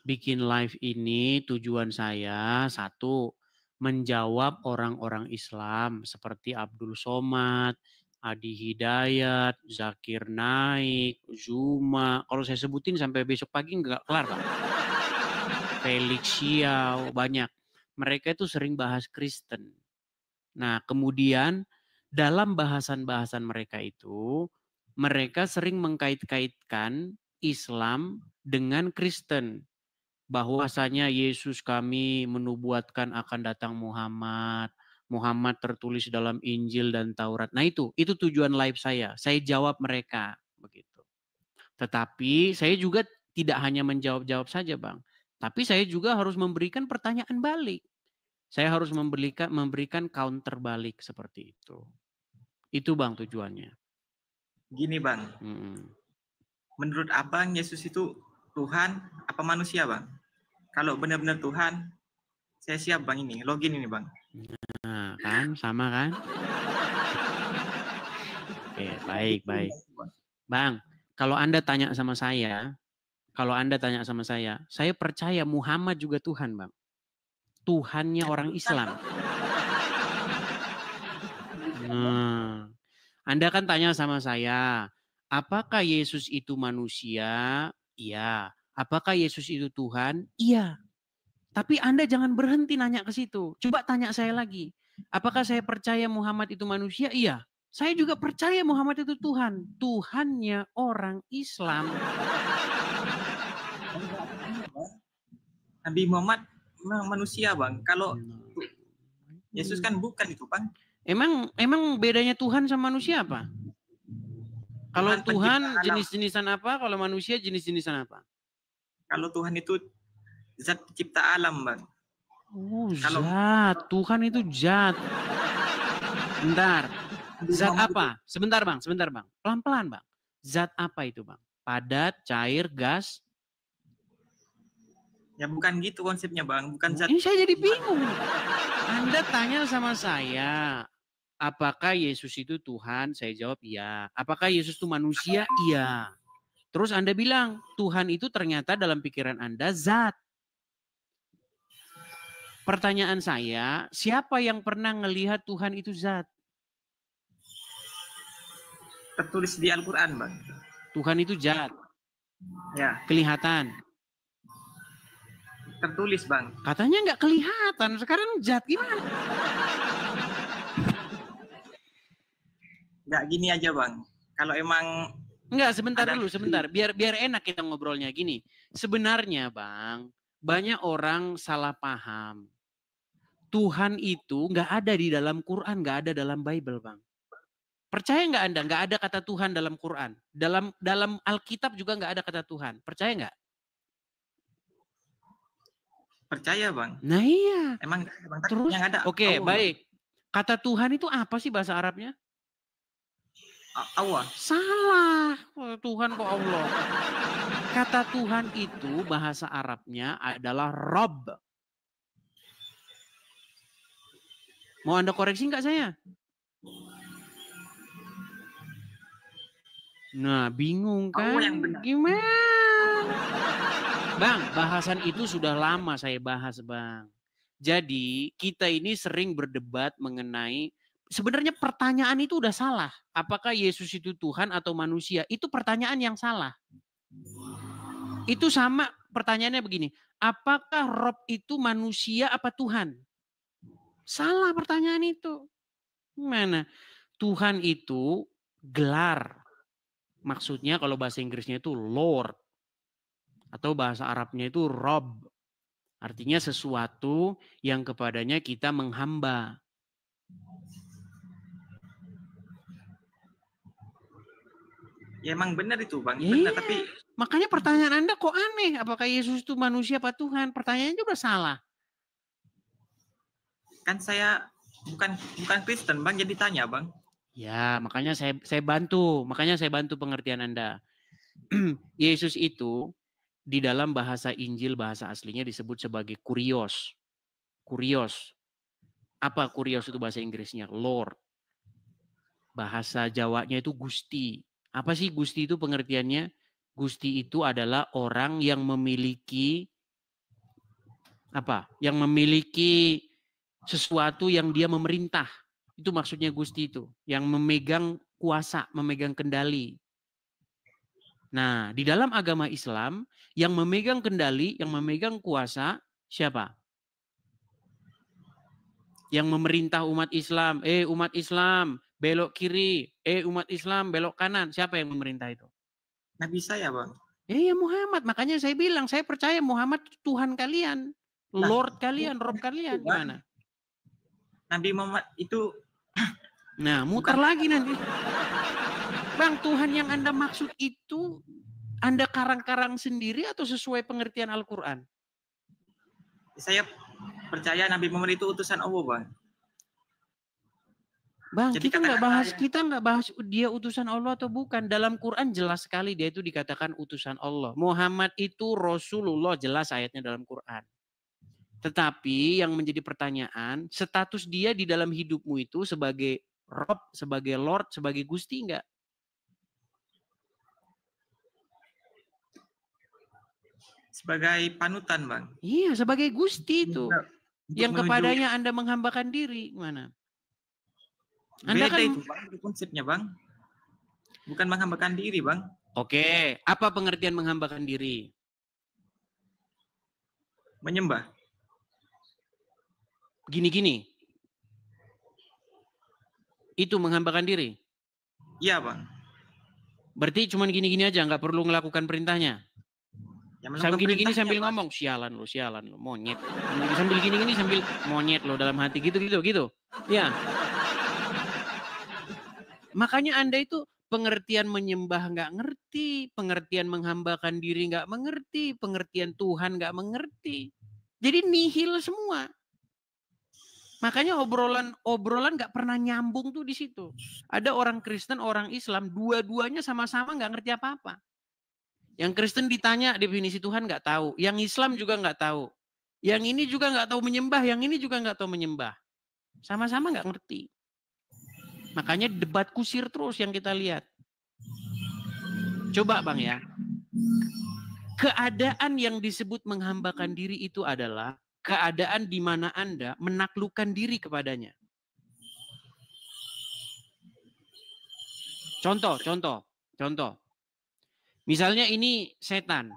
Bikin live ini tujuan saya, satu, menjawab orang-orang Islam seperti Abdul Somad, Adi Hidayat, Zakir Naik, Zuma. Kalau saya sebutin sampai besok pagi nggak kelar Bang. Felix Xiao, banyak. Mereka itu sering bahas Kristen. Nah, kemudian dalam bahasan-bahasan mereka itu, mereka sering mengkait-kaitkan Islam dengan Kristen. Bahwasanya Yesus kami menubuatkan akan datang Muhammad. Muhammad tertulis dalam Injil dan Taurat. Nah itu tujuan live saya. Saya jawab mereka begitu. Tetapi saya juga tidak hanya menjawab-jawab saja Bang. Tapi saya juga harus memberikan pertanyaan balik. Saya harus memberikan counter balik seperti itu. Itu Bang tujuannya. Gini Bang. Menurut Abang Yesus itu Tuhan apa manusia Bang? Kalau benar-benar Tuhan, saya siap Bang ini, login ini Bang. Nah, kan sama kan? Oke, baik. Bang, kalau Anda tanya sama saya, saya percaya Muhammad juga Tuhan, Bang. Tuhannya orang Islam. Nah, Anda kan tanya sama saya, apakah Yesus itu manusia? Iya. Apakah Yesus itu Tuhan? Iya. Tapi Anda jangan berhenti nanya ke situ. Coba tanya saya lagi. Apakah saya percaya Muhammad itu manusia? Iya. Saya juga percaya Muhammad itu Tuhan. Tuhannya orang Islam. Nabi Muhammad manusia Bang. Kalau Yesus kan bukan itu Bang. Emang bedanya Tuhan sama manusia apa? Kalau Tuhan jenis-jenisan apa? Kalau manusia jenis-jenisan apa? Kalau Tuhan itu zat pencipta alam, Bang. Oh, zat. Tuhan itu zat. Bentar. Zat apa? Sebentar, Bang. Pelan-pelan, Bang. Zat apa itu, Bang? Padat, cair, gas? Ya bukan gitu konsepnya, Bang. Bukan zat. Ini saya jadi bingung. Anda tanya sama saya, apakah Yesus itu Tuhan? Saya jawab iya. Apakah Yesus itu manusia? Iya. Terus Anda bilang, Tuhan itu ternyata dalam pikiran Anda zat. Pertanyaan saya, siapa yang pernah melihat Tuhan itu zat? Tertulis di Al-Quran, Bang. Tuhan itu zat. Ya. Kelihatan. Tertulis, Bang. Katanya nggak kelihatan. Sekarang zat gimana? Nggak gini aja, Bang. Kalau emang enggak, sebentar dulu, sebentar. Biar enak kita ngobrolnya gini. Sebenarnya, Bang, banyak orang salah paham. Tuhan itu nggak ada di dalam Quran, nggak ada dalam Bible, Bang. Percaya nggak Anda? Nggak ada kata Tuhan dalam Quran. Dalam Alkitab juga nggak ada kata Tuhan. Percaya nggak? Percaya, Bang. Nah iya. Emang Bang, terus yang ada. Oke, baik. Kata Tuhan itu apa sih bahasa Arabnya? Allah. Salah. Tuhan kok Allah. Kata Tuhan itu bahasa Arabnya adalah Rabb. Mau Anda koreksi nggak saya? Nah, bingung kan? Gimana? Bang, bahasan itu sudah lama saya bahas, Bang. Jadi, kita ini sering berdebat mengenai, sebenarnya pertanyaan itu udah salah. Apakah Yesus itu Tuhan atau manusia? Itu pertanyaan yang salah. Itu sama pertanyaannya begini, apakah Rob itu manusia apa Tuhan? Salah pertanyaan itu. Gimana? Tuhan itu gelar. Maksudnya kalau bahasa Inggrisnya itu Lord. Atau bahasa Arabnya itu Rob. Artinya sesuatu yang kepadanya kita menghamba. Ya emang benar itu, Bang. Ya, benar, tapi makanya pertanyaan Anda kok aneh. Apakah Yesus itu manusia apa Tuhan? Pertanyaannya juga salah. Kan saya bukan Kristen, Bang, jadi tanya, Bang. Ya, makanya saya bantu. Makanya saya bantu pengertian Anda. Yesus itu di dalam bahasa Injil, bahasa aslinya disebut sebagai kurios. Kurios. Apa kurios itu bahasa Inggrisnya? Lord. Bahasa Jawanya itu Gusti. Apa sih Gusti itu pengertiannya? Gusti itu adalah orang yang memiliki apa? Yang memiliki sesuatu yang dia memerintah. Itu maksudnya Gusti itu. Yang memegang kuasa, memegang kendali. Nah, di dalam agama Islam, yang memegang kendali, yang memegang kuasa, siapa? Yang memerintah umat Islam. Umat Islam, belok kiri. Umat Islam, belok kanan. Siapa yang memerintah itu? Nabi saya, Bang. Ya Muhammad. Makanya saya bilang, saya percaya Muhammad Tuhan kalian. Lord kalian, Rob kalian. Gimana? Nabi Muhammad itu... Nah, muter lagi nanti. Bang, Tuhan yang Anda maksud itu Anda karang-karang sendiri atau sesuai pengertian Al-Quran? Saya percaya Nabi Muhammad itu utusan Allah, Bang. Bang, jadi kita nggak bahas dia utusan Allah atau bukan. Dalam Quran jelas sekali dia itu dikatakan utusan Allah. Muhammad itu Rasulullah, jelas ayatnya dalam Quran. Tetapi yang menjadi pertanyaan, status dia di dalam hidupmu itu sebagai Rob, sebagai Lord, sebagai Gusti enggak? Sebagai panutan, Bang. Iya, sebagai Gusti itu. Yang kepadanya Anda menghambakan diri. Mana? Anda beda kan itu, Bang, konsepnya, Bang. Bukan menghambakan diri, Bang. Oke, apa pengertian menghambakan diri? Menyembah. Gini-gini. Itu menghambakan diri? Iya, Bang. Berarti cuma gini-gini aja, nggak perlu melakukan perintahnya? Sambil gini-gini sambil ngomong, sialan lo, monyet. Sambil gini-gini sambil monyet lo dalam hati, gitu. Ya. Makanya Anda itu pengertian menyembah nggak ngerti, pengertian menghambakan diri nggak mengerti, pengertian Tuhan nggak mengerti. Jadi nihil semua. Makanya obrolan nggak pernah nyambung tuh di situ. Ada orang Kristen, orang Islam, dua-duanya sama-sama nggak ngerti apa-apa. Yang Kristen ditanya definisi Tuhan nggak tahu, yang Islam juga nggak tahu, yang ini juga nggak tahu menyembah, yang ini juga nggak tahu menyembah. Sama-sama nggak ngerti. Makanya debat kusir terus yang kita lihat. Coba Bang ya. Keadaan yang disebut menghambakan diri itu adalah keadaan di mana Anda menaklukkan diri kepadanya. Contoh. Misalnya ini setan.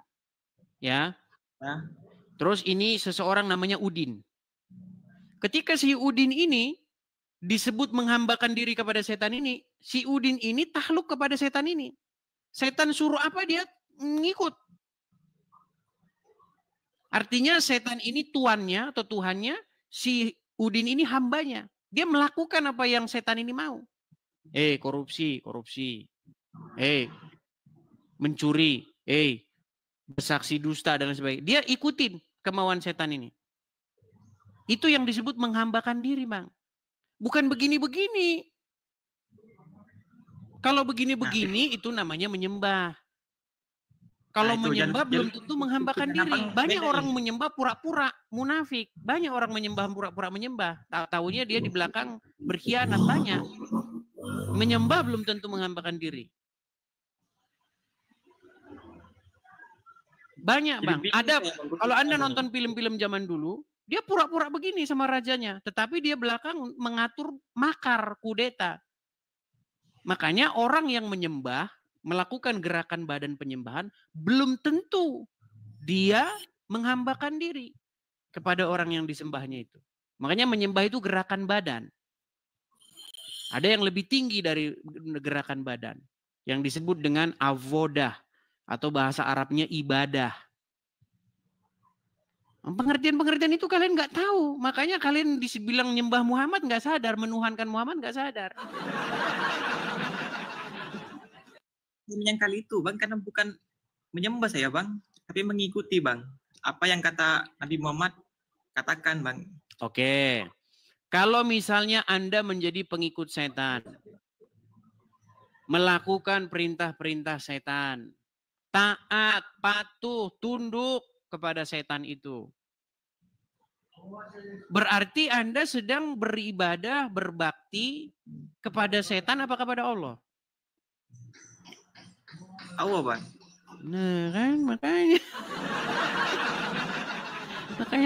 Ya. Terus ini seseorang namanya Udin. Ketika si Udin ini disebut menghambakan diri kepada setan ini, si Udin ini takluk kepada setan ini. Setan suruh apa dia ngikut. Artinya setan ini tuannya atau Tuhannya, si Udin ini hambanya. Dia melakukan apa yang setan ini mau. Korupsi. Mencuri. Bersaksi dusta dan lain sebagainya. Dia ikutin kemauan setan ini. Itu yang disebut menghambakan diri, Bang. Bukan begini-begini. Kalau begini-begini itu namanya menyembah. Kalau menyembah belum tentu menghambakan diri. Banyak orang menyembah pura-pura munafik. Banyak orang menyembah pura-pura menyembah. Tahu-tahunya dia di belakang berkhianat banyak. Menyembah belum tentu menghambakan diri. Banyak, Bang. Ada, kalau Anda nonton film-film zaman dulu, dia pura-pura begini sama rajanya. Tetapi dia belakang mengatur makar, kudeta. Makanya orang yang menyembah, melakukan gerakan badan penyembahan, belum tentu dia menghambakan diri kepada orang yang disembahnya itu. Makanya menyembah itu gerakan badan. Ada yang lebih tinggi dari gerakan badan. Yang disebut dengan avodah. Atau bahasa Arabnya ibadah. Pengertian-pengertian itu kalian nggak tahu. Makanya kalian dibilang nyembah Muhammad nggak sadar. Menuhankan Muhammad nggak sadar. Menyangkal itu, Bang, karena bukan menyembah saya, Bang, tapi mengikuti, Bang. Apa yang kata Nabi Muhammad katakan, Bang. Oke. Kalau misalnya Anda menjadi pengikut setan, melakukan perintah-perintah setan, taat, patuh, tunduk kepada setan itu, berarti Anda sedang beribadah, berbakti kepada setan apa kepada Allah? Allah, Bang. Nah kan, makanya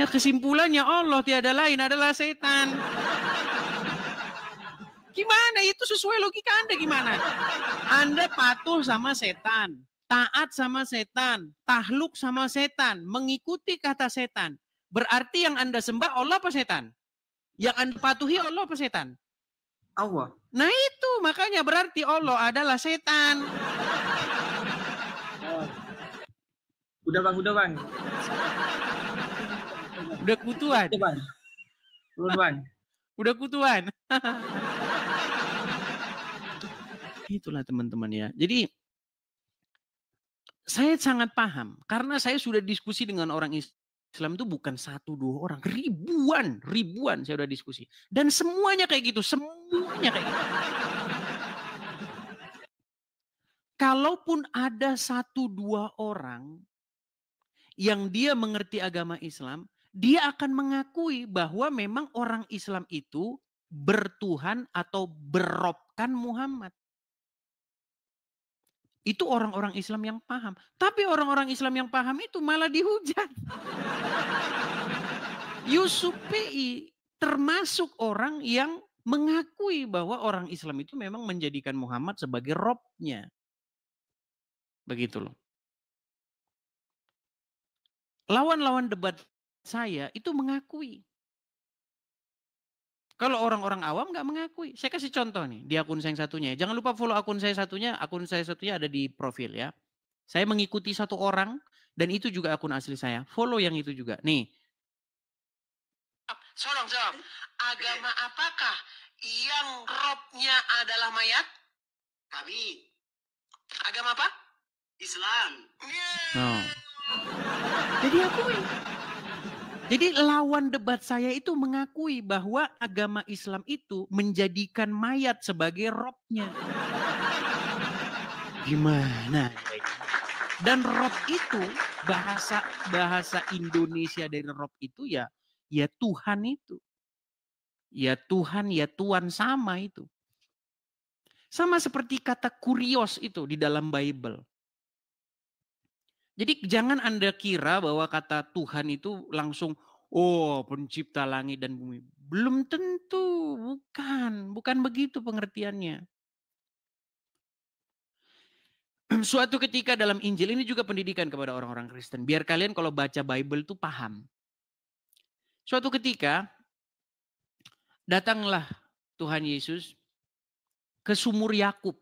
kesimpulannya Allah tiada lain adalah setan. Gimana itu sesuai logika Anda gimana? Anda patuh sama setan, taat sama setan, tahluk sama setan, mengikuti kata setan. Berarti yang Anda sembah Allah apa setan? Yang Anda patuhi Allah apa setan? Allah. Nah itu makanya berarti Allah adalah setan. Udah, Bang. Udah kutuan. Bang. Udah kutuan. Itulah teman-teman ya. Jadi saya sangat paham karena saya sudah diskusi dengan orang Islam itu bukan 1-2 orang, ribuan saya sudah diskusi. Dan semuanya kayak gitu, semuanya kayak gitu. Kalaupun ada 1-2 orang yang dia mengerti agama Islam, dia akan mengakui bahwa memang orang Islam itu bertuhan atau berrobkan Muhammad. Itu orang-orang Islam yang paham. Tapi orang-orang Islam yang paham itu malah dihujat. Yusuf P.I. termasuk orang yang mengakui bahwa orang Islam itu memang menjadikan Muhammad sebagai robnya. Begitu loh. Lawan-lawan debat saya itu mengakui. Kalau orang-orang awam nggak mengakui. Saya kasih contoh nih di akun saya yang satunya. Jangan lupa follow akun saya satunya. Akun saya satunya ada di profil ya. Saya mengikuti 1 orang dan itu juga akun asli saya. Follow yang itu juga. Nih. Jawab. Agama apakah yang robnya adalah mayat? Kami. Agama apa? Islam. No. Jadi akui. Jadi lawan debat saya itu mengakui bahwa agama Islam itu menjadikan mayat sebagai robnya. Gimana? Dan rob itu bahasa Indonesia dari rob itu ya Tuhan itu. Ya Tuhan, ya Tuhan sama itu. Sama seperti kata kurios itu di dalam Bible. Jadi jangan Anda kira bahwa kata Tuhan itu langsung, Oh, pencipta langit dan bumi. Belum tentu, bukan begitu pengertiannya. Suatu ketika dalam Injil, ini juga pendidikan kepada orang-orang Kristen. Biar kalian kalau baca Bible itu paham. Suatu ketika, datanglah Tuhan Yesus ke sumur Yakub.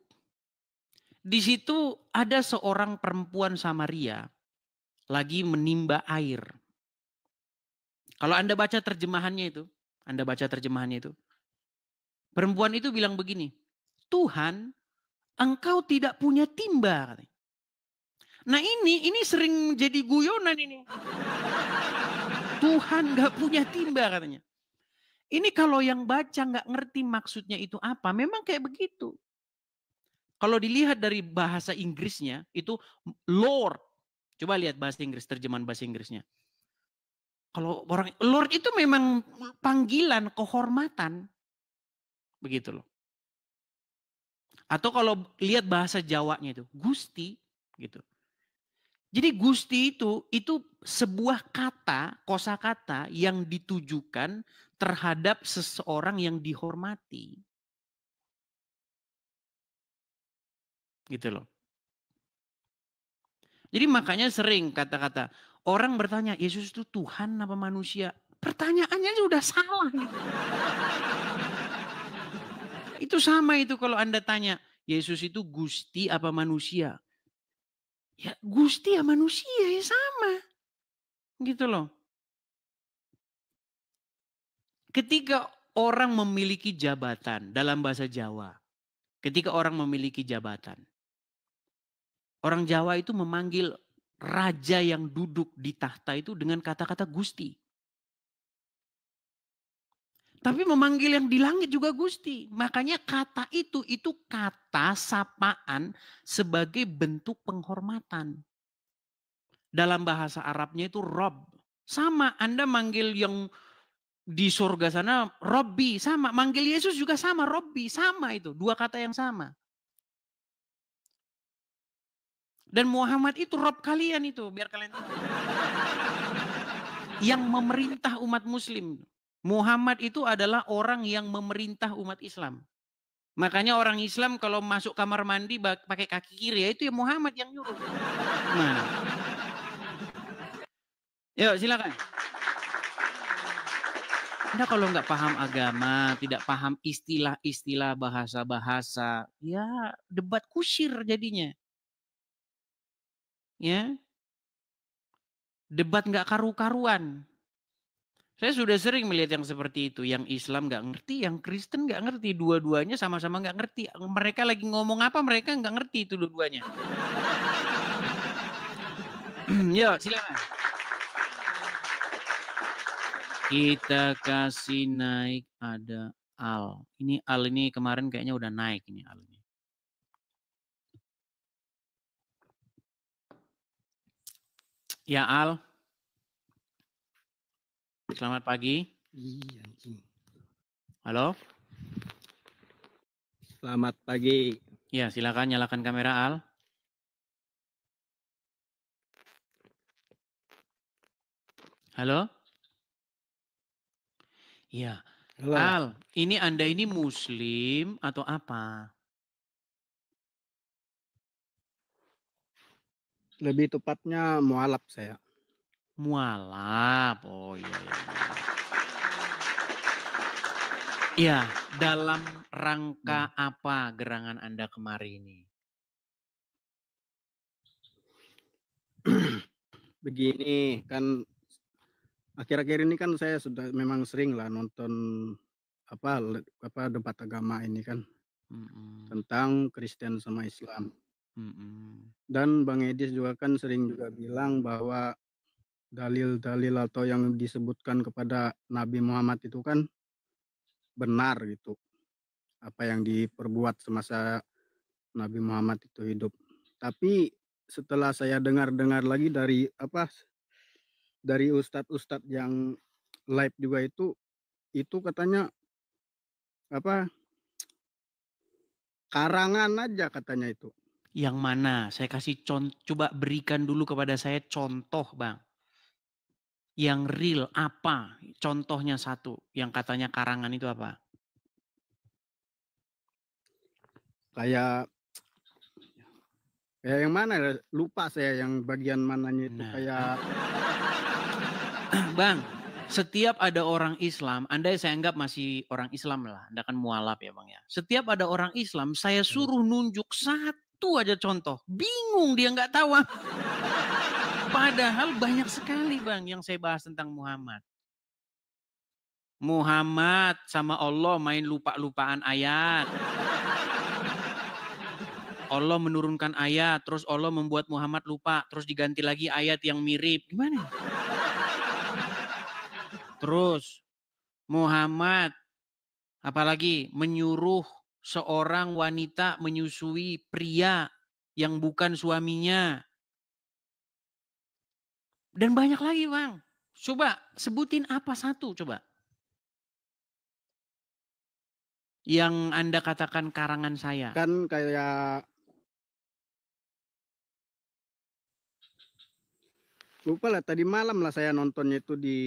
Di situ ada seorang perempuan Samaria lagi menimba air. Kalau Anda baca terjemahannya itu, perempuan itu bilang begini, Tuhan, Engkau tidak punya timba. Nah ini sering jadi guyonan ini. Tuhan gak punya timba katanya. Ini kalau yang baca gak ngerti maksudnya itu apa, memang kayak begitu. Kalau dilihat dari bahasa Inggrisnya itu Lord. Coba lihat bahasa Inggris, terjemahan bahasa Inggrisnya. Kalau orang Lord itu memang panggilan, kehormatan. Begitu loh. Atau kalau lihat bahasa Jawanya itu Gusti gitu. Jadi Gusti itu sebuah kata, kosakata yang ditujukan terhadap seseorang yang dihormati. Gitu loh. Jadi makanya sering kata-kata orang bertanya, Yesus itu Tuhan apa manusia? Pertanyaannya sudah salah. Gitu. Itu sama itu kalau Anda tanya, Yesus itu Gusti apa manusia? Ya Gusti ya manusia ya sama. Gitu loh. Ketika orang memiliki jabatan dalam bahasa Jawa. Ketika orang memiliki jabatan. Orang Jawa itu memanggil raja yang duduk di tahta itu dengan kata-kata Gusti. Tapi memanggil yang di langit juga Gusti. Makanya kata itu kata sapaan sebagai bentuk penghormatan. Dalam bahasa Arabnya itu Rob. Sama, Anda manggil yang di surga sana Robbi. Sama, manggil Yesus juga sama, Robbi. Sama itu, dua kata yang sama. Dan Muhammad itu Rob kalian itu, biar kalian tahu. Yang memerintah umat muslim. Muhammad itu adalah orang yang memerintah umat Islam. Makanya orang Islam kalau masuk kamar mandi pakai kaki kiri, ya itu ya Muhammad yang nyuruh. Nah. Yuk silakan. Anda kalau nggak paham agama, tidak paham istilah-istilah bahasa-bahasa, ya debat kusir jadinya. Ya. Debat nggak karu-karuan. Saya sudah sering melihat yang seperti itu. Yang Islam nggak ngerti, yang Kristen nggak ngerti. Dua-duanya sama-sama nggak ngerti. Mereka lagi ngomong apa, mereka nggak ngerti itu dua-duanya. Yuk, silakan. Kita kasih naik ada Al. Ini Al ini kemarin kayaknya udah naik ini Al ini. Ya Al. Selamat pagi. Halo. Selamat pagi. Ya, silakan nyalakan kamera Al. Halo. Ya. Halo. Al, ini Anda ini Muslim atau apa? Lebih tepatnya mualaf saya. Mualaf. Oh iya. Ya, dalam rangka apa gerangan Anda kemarin ini? Begini, kan akhir-akhir ini kan saya sudah memang sering lah nonton apa debat agama ini kan. Tentang Kristen sama Islam. Dan Bang Edis juga kan sering juga bilang bahwa dalil-dalil atau yang disebutkan kepada Nabi Muhammad itu kan benar gitu. Apa yang diperbuat semasa Nabi Muhammad itu hidup. Tapi setelah saya dengar-dengar lagi dari ustadz-ustadz yang live juga itu katanya karangan aja katanya itu. Yang mana? Saya kasih coba berikan dulu kepada saya contoh, Bang. Yang real apa? Contohnya satu, yang katanya karangan itu apa? Kayak yang mana? Lupa saya yang bagian mananya itu kayak. Bang, setiap ada orang Islam, Anda saya anggap masih orang Islam lah, Anda kan mualaf ya Bang ya. Setiap ada orang Islam, saya suruh nunjuk satu aja contoh. Bingung dia nggak tahu. Padahal banyak sekali Bang yang saya bahas tentang Muhammad. Muhammad sama Allah main lupa-lupaan ayat. Allah menurunkan ayat, terus Allah membuat Muhammad lupa, terus diganti lagi ayat yang mirip. Gimana? Terus Muhammad apalagi menyuruh seorang wanita menyusui pria yang bukan suaminya. Dan banyak lagi Bang. Coba sebutin apa satu coba. Yang Anda katakan karangan saya. Kan kayak lupa lah, tadi malam lah saya nontonnya itu di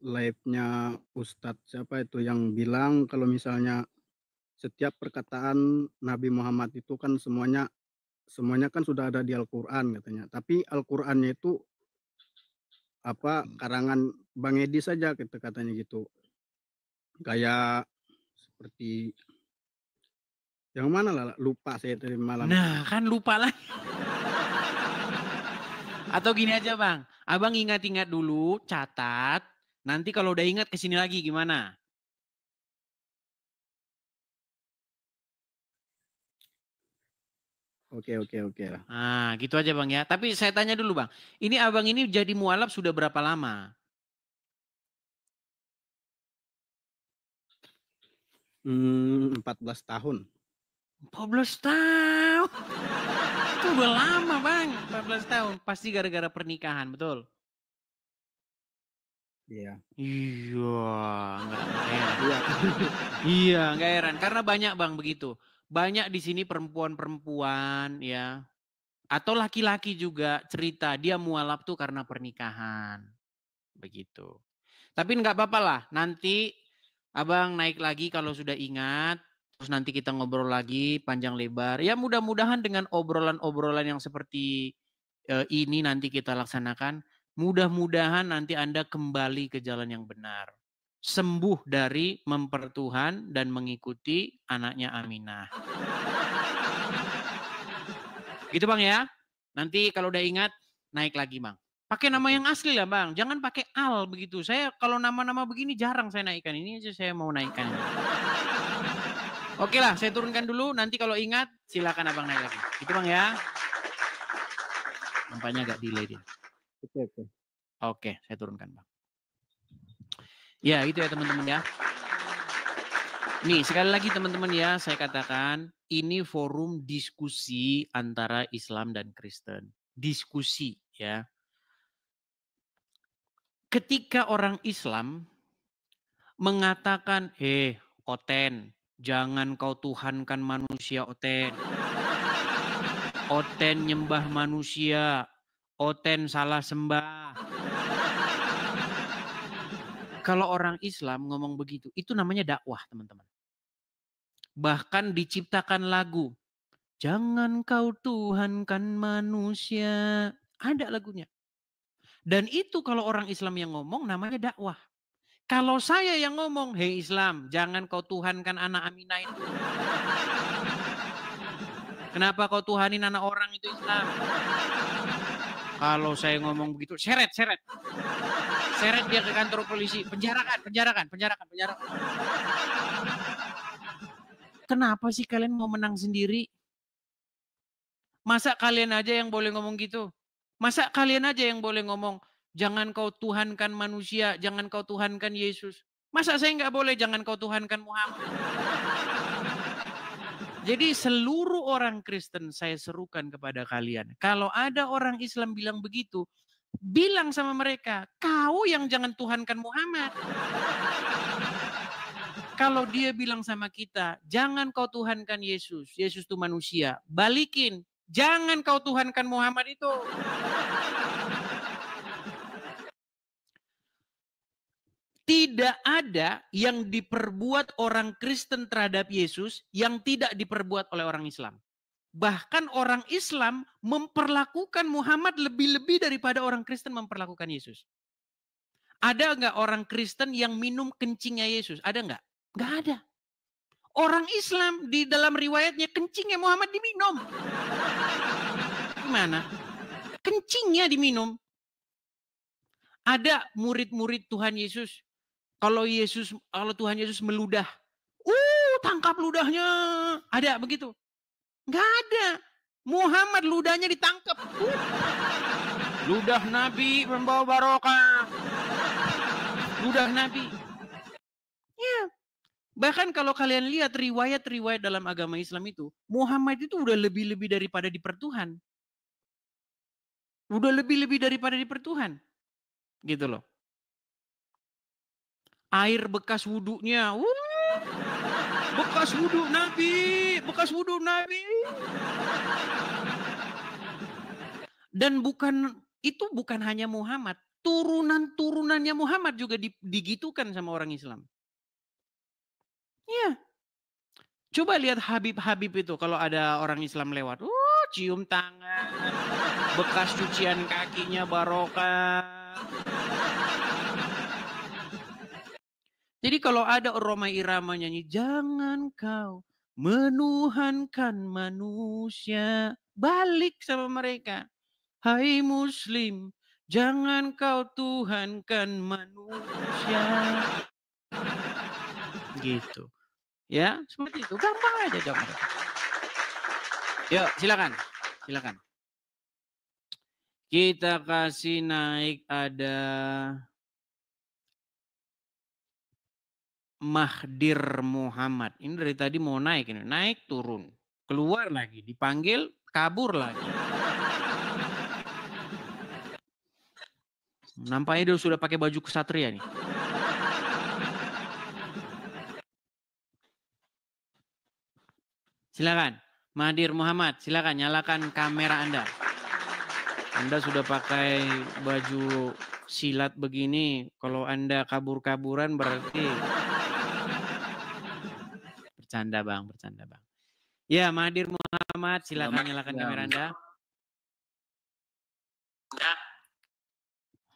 live-nya Ustadz siapa itu yang bilang kalau misalnya setiap perkataan Nabi Muhammad itu kan semuanya kan sudah ada di Al-Quran katanya. Tapi Al-Qurannya itu karangan Bang Edi saja katanya gitu. Kayak seperti yang mana lah, lupa saya tadi malam. Nah kan lupa lah. Atau gini aja Bang, Abang ingat-ingat dulu, catat. Nanti kalau udah ingat kesini lagi gimana? Oke. Nah gitu aja Bang ya. Tapi saya tanya dulu Bang, ini Abang ini jadi mualaf sudah berapa lama? 14 tahun. 14 tahun. Itu udah lama Bang, 14 tahun. Pasti gara-gara pernikahan, betul? Iya. Iya, nggak heran. Karena banyak Bang begitu. Banyak di sini perempuan-perempuan ya. Atau laki-laki juga cerita dia mualaf tuh karena pernikahan. Begitu. Tapi nggak apa-apa lah. Nanti Abang naik lagi kalau sudah ingat. Terus nanti kita ngobrol lagi panjang lebar. Ya mudah-mudahan dengan obrolan-obrolan yang seperti ini nanti kita laksanakan. Mudah-mudahan nanti Anda kembali ke jalan yang benar. Sembuh dari mempertuhan dan mengikuti anaknya Aminah. Gitu Bang ya. Nanti kalau udah ingat naik lagi Bang. Pakai nama yang asli lah Bang. Jangan pakai al begitu. Saya kalau nama-nama begini jarang saya naikkan. Ini aja saya mau naikkan. Oke lah, saya turunkan dulu. Nanti kalau ingat silakan Abang naik lagi. Gitu Bang ya. Nampaknya agak delay dia. Oke, saya turunkan Bang. Ya itu ya teman-teman ya. Nih sekali lagi teman-teman ya, saya katakan ini forum diskusi antara Islam dan Kristen. Diskusi ya. Ketika orang Islam mengatakan, Oten, jangan kau tuhankan manusia Oten. Oten nyembah manusia. Oten salah sembah. Kalau orang Islam ngomong begitu, itu namanya dakwah teman-teman. Bahkan diciptakan lagu. Jangan kau tuhankan manusia. Ada lagunya. Dan itu kalau orang Islam yang ngomong namanya dakwah. Kalau saya yang ngomong, hei Islam, jangan kau tuhankan anak Aminah itu. Kenapa kau tuhanin anak orang itu Islam? Kalau saya ngomong begitu, seret. Seret dia ke kantor polisi, penjarakan. Kenapa sih kalian mau menang sendiri? Masa kalian aja yang boleh ngomong gitu? Masa kalian aja yang boleh ngomong, jangan kau tuhankan manusia, jangan kau tuhankan Yesus. Masa saya nggak boleh jangan kau tuhankan Muhammad? Jadi seluruh orang Kristen saya serukan kepada kalian. Kalau ada orang Islam bilang begitu, bilang sama mereka, kau yang jangan tuhankan Muhammad. Kalau dia bilang sama kita, jangan kau tuhankan Yesus, Yesus itu manusia. Balikin, jangan kau tuhankan Muhammad itu. Tidak ada yang diperbuat orang Kristen terhadap Yesus yang tidak diperbuat oleh orang Islam. Bahkan orang Islam memperlakukan Muhammad lebih-lebih daripada orang Kristen memperlakukan Yesus. Ada nggak orang Kristen yang minum kencingnya Yesus? Ada nggak? Nggak ada. Orang Islam di dalam riwayatnya kencingnya Muhammad diminum. Gimana? Kencingnya diminum. Ada murid-murid Tuhan Yesus. Kalau Tuhan Yesus meludah, tangkap ludahnya. Ada begitu? Enggak ada. Muhammad ludahnya ditangkap. Ludah Nabi membawa barokah. Ludah Nabi. Ya. Bahkan kalau kalian lihat riwayat-riwayat dalam agama Islam itu, Muhammad itu udah lebih-lebih daripada dipertuhan. Udah lebih-lebih daripada dipertuhan. Gitu loh. Air bekas wudhunya, bekas wudhu Nabi. Dan bukan hanya Muhammad, turunan-turunannya Muhammad juga digitukan sama orang Islam. Ya, coba lihat Habib itu kalau ada orang Islam lewat, cium tangan, bekas cucian kakinya barokah. Jadi kalau ada Rhoma Irama nyanyi, jangan kau menuhankan manusia. Balik sama mereka. Hai Muslim, jangan kau tuhankan manusia. Gitu. Ya, seperti itu. Gampang aja jawabnya. Yuk, silakan. Kita kasih naik ada Mahdir Muhammad. Ini dari tadi mau naik ini. Naik turun. Keluar lagi. Dipanggil kabur lagi. Nampaknya dia sudah pakai baju kesatria nih. Silakan. Mahdir Muhammad. Silakan nyalakan kamera Anda. Anda sudah pakai baju silat begini. Kalau Anda kabur-kaburan berarti... Bercanda bang. Ya, Mahdir Muhammad, silakan nyalakan kamera Anda.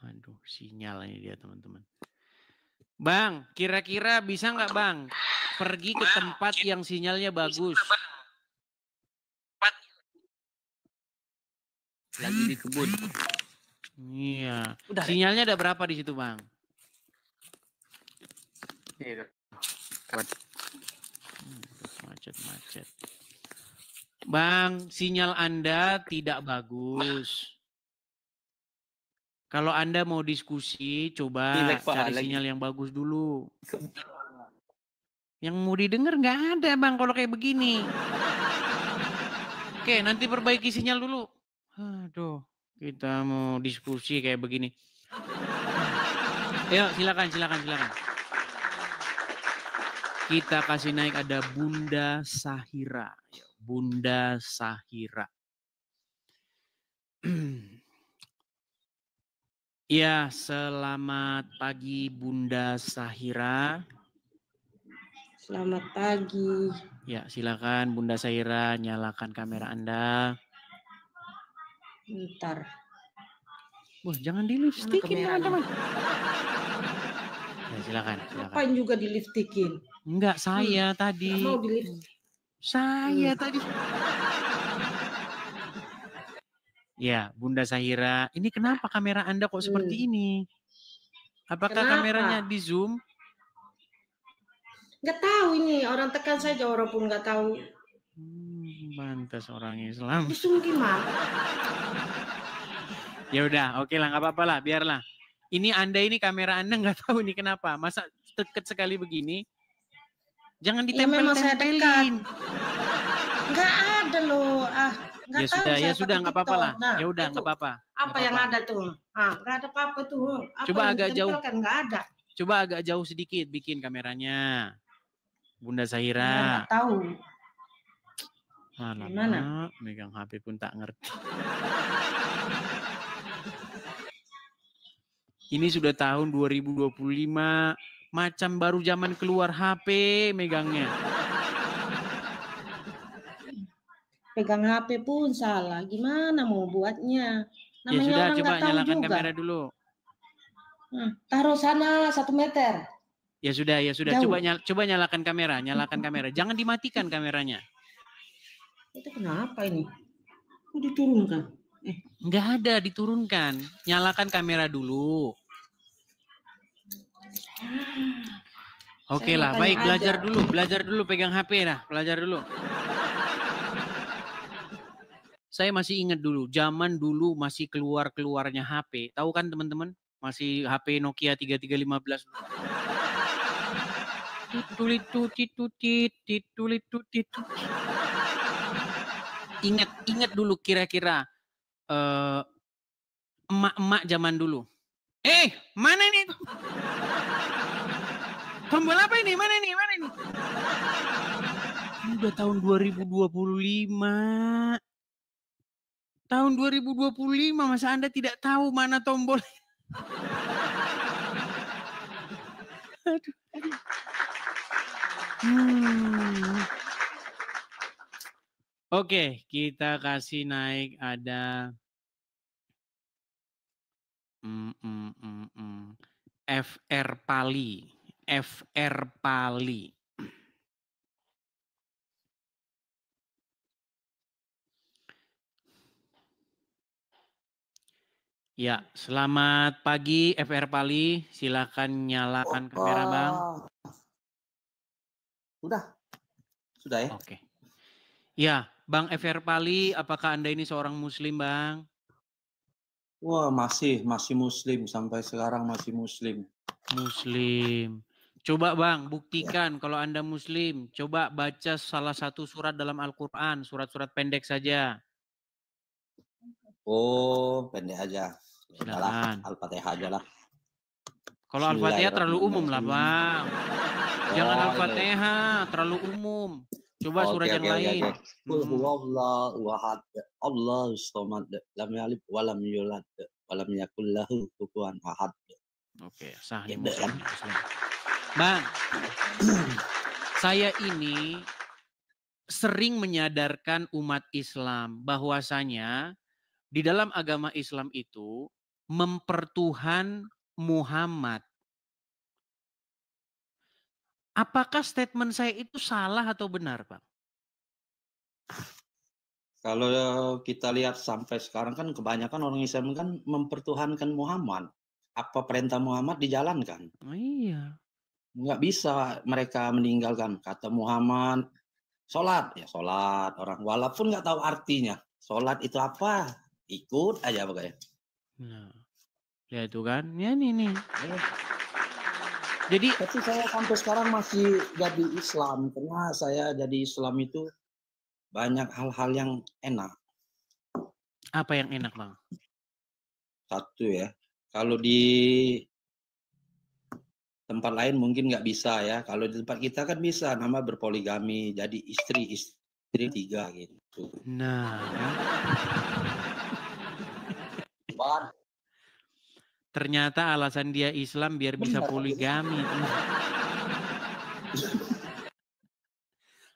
Aduh, sinyal ini dia teman-teman. Bang, kira-kira bisa nggak bang pergi ke tempat yang sinyalnya bagus? Lagi di kebun. Iya. Sinyalnya ada berapa di situ bang? Iya. Macet. Bang, sinyal Anda tidak bagus. Kalau Anda mau diskusi, coba cari sinyal yang bagus dulu. Yang mau didengar nggak ada bang kalau kayak begini. Oke, nanti perbaiki sinyal dulu. Aduh, kita mau diskusi kayak begini. Ayo, silakan. Kita kasih naik ada Bunda Sahira. Bunda Sahira. Ya, selamat pagi Bunda Sahira. Selamat pagi. Ya, silakan Bunda Sahira nyalakan kamera Anda. Bentar. Wah, jangan di lipstikin teman-teman. Ya, silakan. Ngapain juga di lipstikin? Enggak, saya tadi. Nggak mau di lipstick. Saya tadi. Ya, Bunda Sahira, ini kenapa kamera Anda kok seperti ini? Apakah kameranya di zoom? Nggak tahu ini, orang tekan saja orang pun nggak tahu. Pantas orang Islam. Di zoom gimana? Ya udah, oke lah, nggak apa-apa lah, biarlah. Ini Anda ini kamera Anda nggak tahu ini kenapa? Masa deket sekali begini? Jangan ditempel-tempelin. Nggak ada loh. Ya sudah nggak apa-apa lah. Ya udah nggak apa-apa. Apa yang ada tuh? Nggak ada apa-apa tuh. Coba agak jauh. Nggak ada. Coba agak jauh sedikit bikin kameranya, Bunda Sahira. Nggak tahu. Gimana? Megang HP pun tak ngerti. Ini sudah tahun 2025, macam baru zaman keluar HP megangnya. Pegang HP pun salah. Gimana mau buatnya? Ya Namanya sudah, orang coba nggak tahu nyalakan juga. kamera dulu. Taruh sana 1 meter. Ya sudah, Jauh. coba nyalakan kamera, Jangan dimatikan kameranya. Itu kenapa ini? Kok diturunkan? Nggak ada, diturunkan. Nyalakan kamera dulu. Oke lah, baik, belajar dulu pegang HP dah, belajar dulu. Saya masih ingat dulu, zaman dulu masih keluarnya HP. Tahu kan teman-teman? Masih HP Nokia 3315. Ingat dulu kira-kira emak-emak zaman dulu. Mana ini? Tombol apa ini? Mana ini? Ini udah tahun 2025. Tahun 2025, masa Anda tidak tahu mana tombol? Aduh. Oke, kita kasih naik ada FR Pali. Ya, selamat pagi FR Pali. Silakan nyalakan kamera, Bang. Sudah ya? Oke. Ya, Bang FR Pali, apakah Anda ini seorang Muslim, Bang? Wah, masih Muslim sampai sekarang masih Muslim. Muslim. Coba Bang, buktikan kalau Anda Muslim. Coba baca salah satu surat dalam Al-Quran, surat-surat pendek saja. Oh, pendek aja. Silakan. Al-Fatihah aja lah. Kalau Al-Fatihah terlalu umum lah, Bang. Jangan Al-Fatihah, terlalu umum. Coba surat yang lain. Qul huwallahu ahad, Allahus samad, lam yalid wa lam yulad wa lam yakul lahu kufuwan ahad. Oke, sah nih Muslim. Bang, saya ini sering menyadarkan umat Islam bahwasanya di dalam agama Islam itu mempertuhan Muhammad. Apakah statement saya itu salah atau benar, Bang? Kalau kita lihat sampai sekarang kan kebanyakan orang Islam kan mempertuhankan Muhammad. Apa perintah Muhammad dijalankan? Oh, iya. Nggak bisa mereka meninggalkan kata Muhammad. Sholat, ya sholat. Orang walaupun nggak tahu artinya. Sholat itu apa? Ikut aja pokoknya. Nah, ya itu kan. Ya nih. Jadi, tapi saya sampai sekarang masih jadi Islam. Karena saya jadi Islam itu banyak hal-hal yang enak. Apa yang enak, Bang? Satu ya, kalau di tempat lain mungkin nggak bisa ya. Kalau di tempat kita kan bisa, nama berpoligami. Jadi istri 3 gitu. Nah. Ternyata alasan dia Islam biar bisa poligami.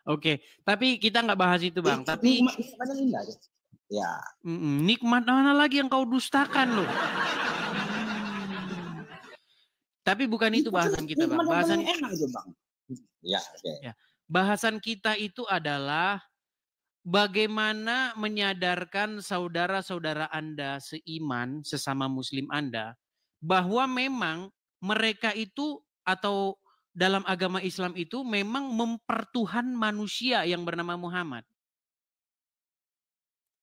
Oke, tapi kita nggak bahas itu, Bang. Tapi ya. Nikmat mana lagi yang kau dustakan loh. Tapi bukan itu bahasan kita, Bang. Bahasan enak aja, Bang. Ya, oke. Ya. Bahasan kita itu adalah bagaimana menyadarkan saudara-saudara Anda seiman, sesama Muslim Anda, bahwa memang mereka itu atau dalam agama Islam itu memang mempertuhan manusia yang bernama Muhammad.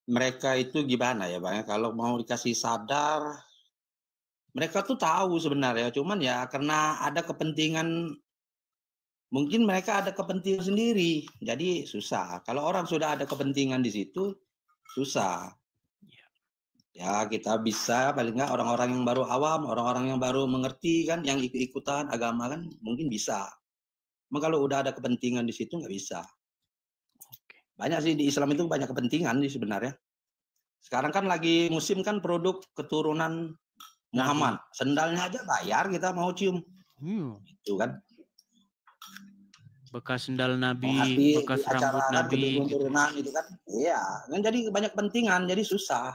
Mereka itu gimana ya, Bang? Kalau mau dikasih sadar, mereka tuh tahu sebenarnya, cuman ya karena ada kepentingan, mungkin mereka ada kepentingan sendiri, jadi susah. Kalau orang sudah ada kepentingan di situ, susah. Ya kita bisa paling nggak orang-orang yang baru awam, orang-orang yang baru mengerti kan, yang ikut-ikutan agama kan mungkin bisa. Cuma kalau udah ada kepentingan di situ nggak bisa. Banyak sih di Islam itu banyak kepentingan sih sebenarnya. Sekarang kan lagi musim kan produk keturunan Muhammad. Sendalnya aja bayar kita mau cium. Itu kan. Bekas sendal Nabi, bekas rambut Nabi. Gitu. Itu kan. Iya, kan jadi banyak pentingan, jadi susah.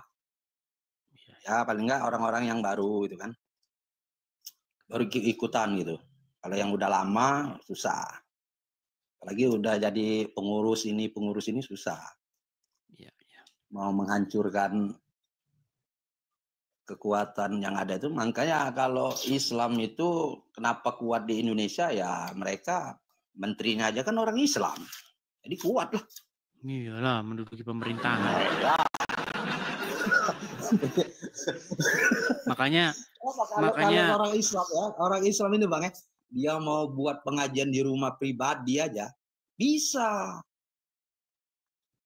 Ya paling enggak orang-orang yang baru itu kan. Baru ikutan gitu. Kalau yang udah lama susah. Apalagi udah jadi pengurus ini susah. Iya. Mau menghancurkan kekuatan yang ada itu. Makanya kalau Islam itu kenapa kuat di Indonesia ya mereka menterinya aja kan orang Islam. Jadi kuat lah. Iyalah menduduki pemerintahan. makanya orang Islam ini Bang dia mau buat pengajian di rumah pribadi aja bisa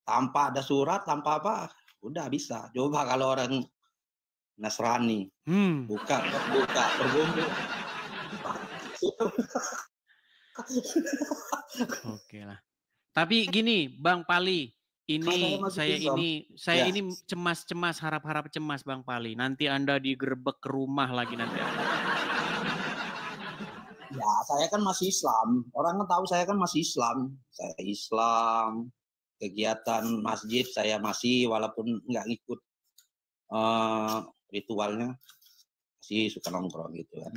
tanpa ada surat, tanpa apa udah bisa. Coba kalau orang Nasrani buka bergumul. Oke lah. Tapi gini Bang Pali, saya ini cemas harap-harap cemas Bang Pali. Nanti Anda digerebek ke rumah lagi nanti. Ya, saya kan masih Islam. Orang kan tahu saya kan masih Islam. Saya Islam, kegiatan masjid saya masih walaupun nggak ikut ritualnya, masih suka nongkrong gitu kan.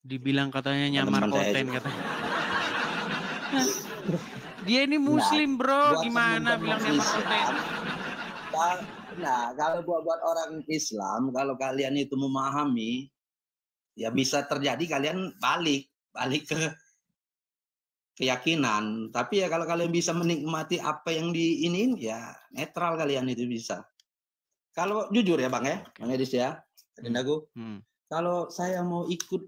Dibilang katanya nyamar konten katanya. Dia ini Muslim bro, gimana bilang nyamar konten? Nah, kalau buat orang Islam, kalau kalian itu memahami, ya bisa terjadi kalian balik ke keyakinan. Tapi ya kalau kalian bisa menikmati apa yang diinin, ya netral kalian itu bisa. Kalau jujur ya Bang ya, Bang Edis ya, Adindaku, kalau saya mau ikut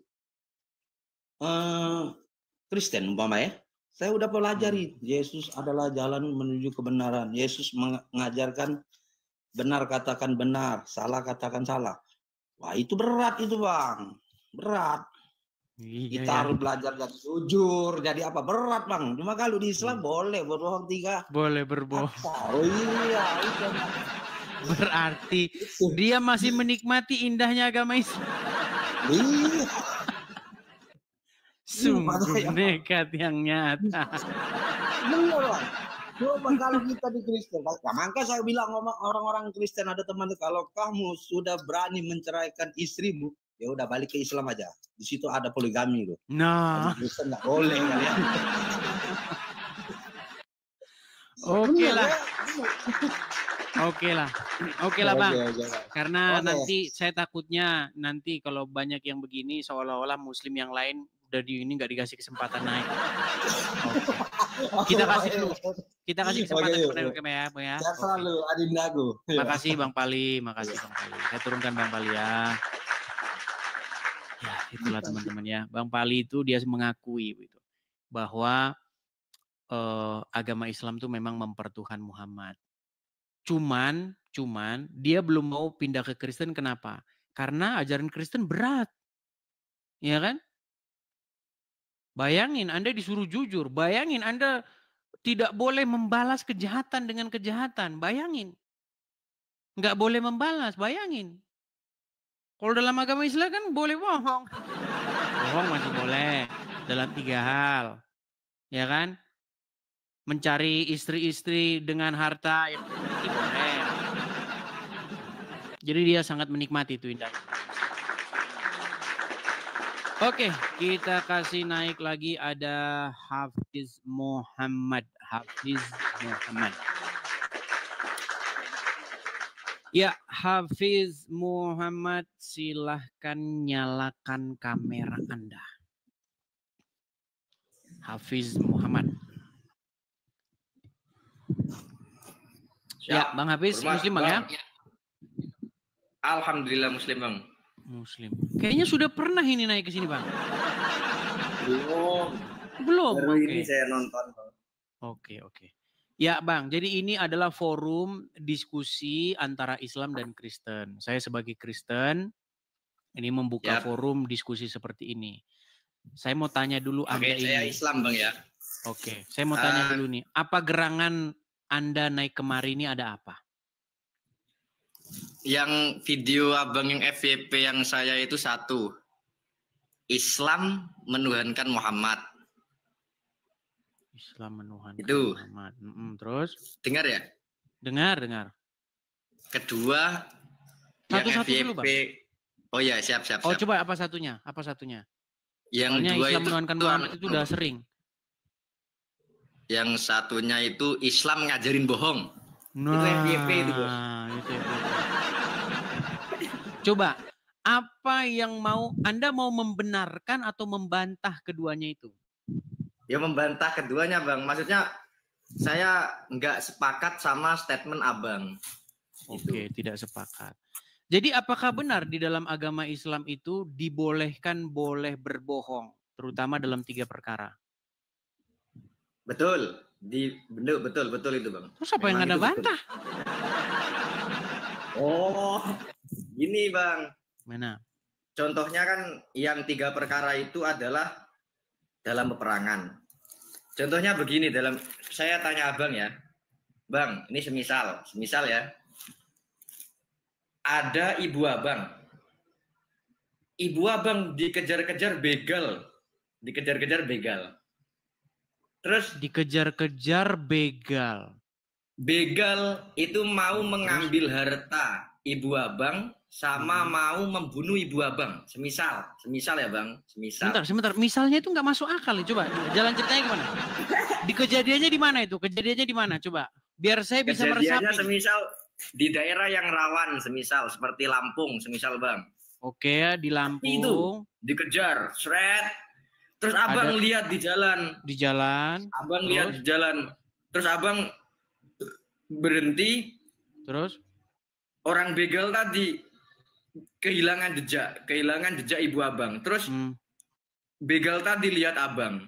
Kristen umpama ya, saya udah pelajari Yesus adalah jalan menuju kebenaran. Yesus mengajarkan benar katakan benar, salah katakan salah. Wah itu berat itu Bang. Berat. Kita harus belajar jadi jujur, jadi apa berat Bang. Cuma kalau di Islam boleh berbohong 3. Boleh berbohong. Oh iya, itu. Berarti dia masih menikmati indahnya agama Islam. Iya. Sungguh nekat yang nyata. Benar Bang. Coba kalau kita di Kristen, nah, maka saya bilang orang-orang Kristen ada teman kalau kamu sudah berani menceraikan istrimu, ya udah balik ke Islam aja. Di situ ada poligami loh. Nah, Kristen nggak boleh kalian. Oke lah Bang. Karena nanti saya takutnya nanti kalau banyak yang begini seolah-olah Muslim yang lain udah ini nggak dikasih kesempatan naik. Kita kasih kesempatan kepada ya. Saya selalu Adindaku. Makasih Bang Pali. Saya turunkan Bang Pali ya. Ya itulah teman-teman ya. Bang Pali itu dia mengakui gitu, bahwa agama Islam itu memang mempertuhan Muhammad. Cuman dia belum mau pindah ke Kristen. Kenapa? Karena ajaran Kristen berat. Ya kan? Bayangin Anda disuruh jujur. Bayangin Anda tidak boleh membalas kejahatan dengan kejahatan. Bayangin. Nggak boleh membalas. Bayangin. Kalau dalam agama Islam kan boleh bohong. Bohong masih boleh. Dalam 3 hal. Ya kan? Mencari istri-istri dengan harta yang boleh. Jadi dia sangat menikmati itu indah. Oke, kita kasih naik lagi ada Hafiz Muhammad. Ya, Hafiz Muhammad, silahkan nyalakan kamera Anda. Hafiz Muhammad. Ya, Bang Hafiz, Muslim Bang ya? Alhamdulillah Muslim Bang. Muslim. Kayaknya sudah pernah ini naik ke sini Bang. Belum. Baru ini saya nonton Bang. Oke. Ya Bang, jadi ini adalah forum diskusi antara Islam dan Kristen. Saya sebagai Kristen, ini membuka forum diskusi seperti ini. Saya mau tanya dulu Anda ini. Saya Islam Bang ya. Oke, saya mau tanya dulu nih. Apa gerangan Anda naik kemari ini ada apa? Yang video abang yang FYP yang saya itu satu. Islam menuhankan Muhammad. Islam menuhankan Itu. Muhammad. Terus? Dengar ya? Dengar. Kedua, Satu-satu yang dulu, FYP. Bang. Oh ya, siap. Oh, coba apa satunya? Yang soalnya dua Islam itu menuhankan Muhammad itu udah sering. Yang satunya itu Islam ngajarin bohong. Nah, itu FYP itu, Bos. Itu FYP. Coba, apa yang Anda mau membenarkan atau membantah keduanya itu? Ya membantah keduanya, Bang. Maksudnya saya nggak sepakat sama statement Abang. Oke, tidak sepakat. Jadi apakah benar di dalam agama Islam itu dibolehkan boleh berbohong, terutama dalam 3 perkara? Betul. Betul itu, Bang. Terus apa yang Anda bantah? Oh, gini, Bang. Mana? Contohnya kan yang 3 perkara itu adalah dalam peperangan. Contohnya begini, saya tanya Abang ya. Bang, ini semisal ya. Ada ibu abang. Ibu abang dikejar-kejar begal. Terus dikejar-kejar begal. Begal itu mau mengambil harta ibu abang sama mau membunuh ibu abang. Semisal ya, Bang. Sebentar. Misalnya itu nggak masuk akal. Coba jalan ceritanya gimana? Kejadiannya di mana itu? Kejadiannya di mana? Coba. Biar saya bisa meresapi. Semisal di daerah yang rawan, semisal seperti Lampung, semisal, Bang. Oke, di Lampung. Itu dikejar, seret. Terus abang lihat di jalan. Abang lihat di jalan. Terus abang berhenti. Terus? Orang begal tadi kehilangan jejak ibu abang. Terus begal tadi lihat abang.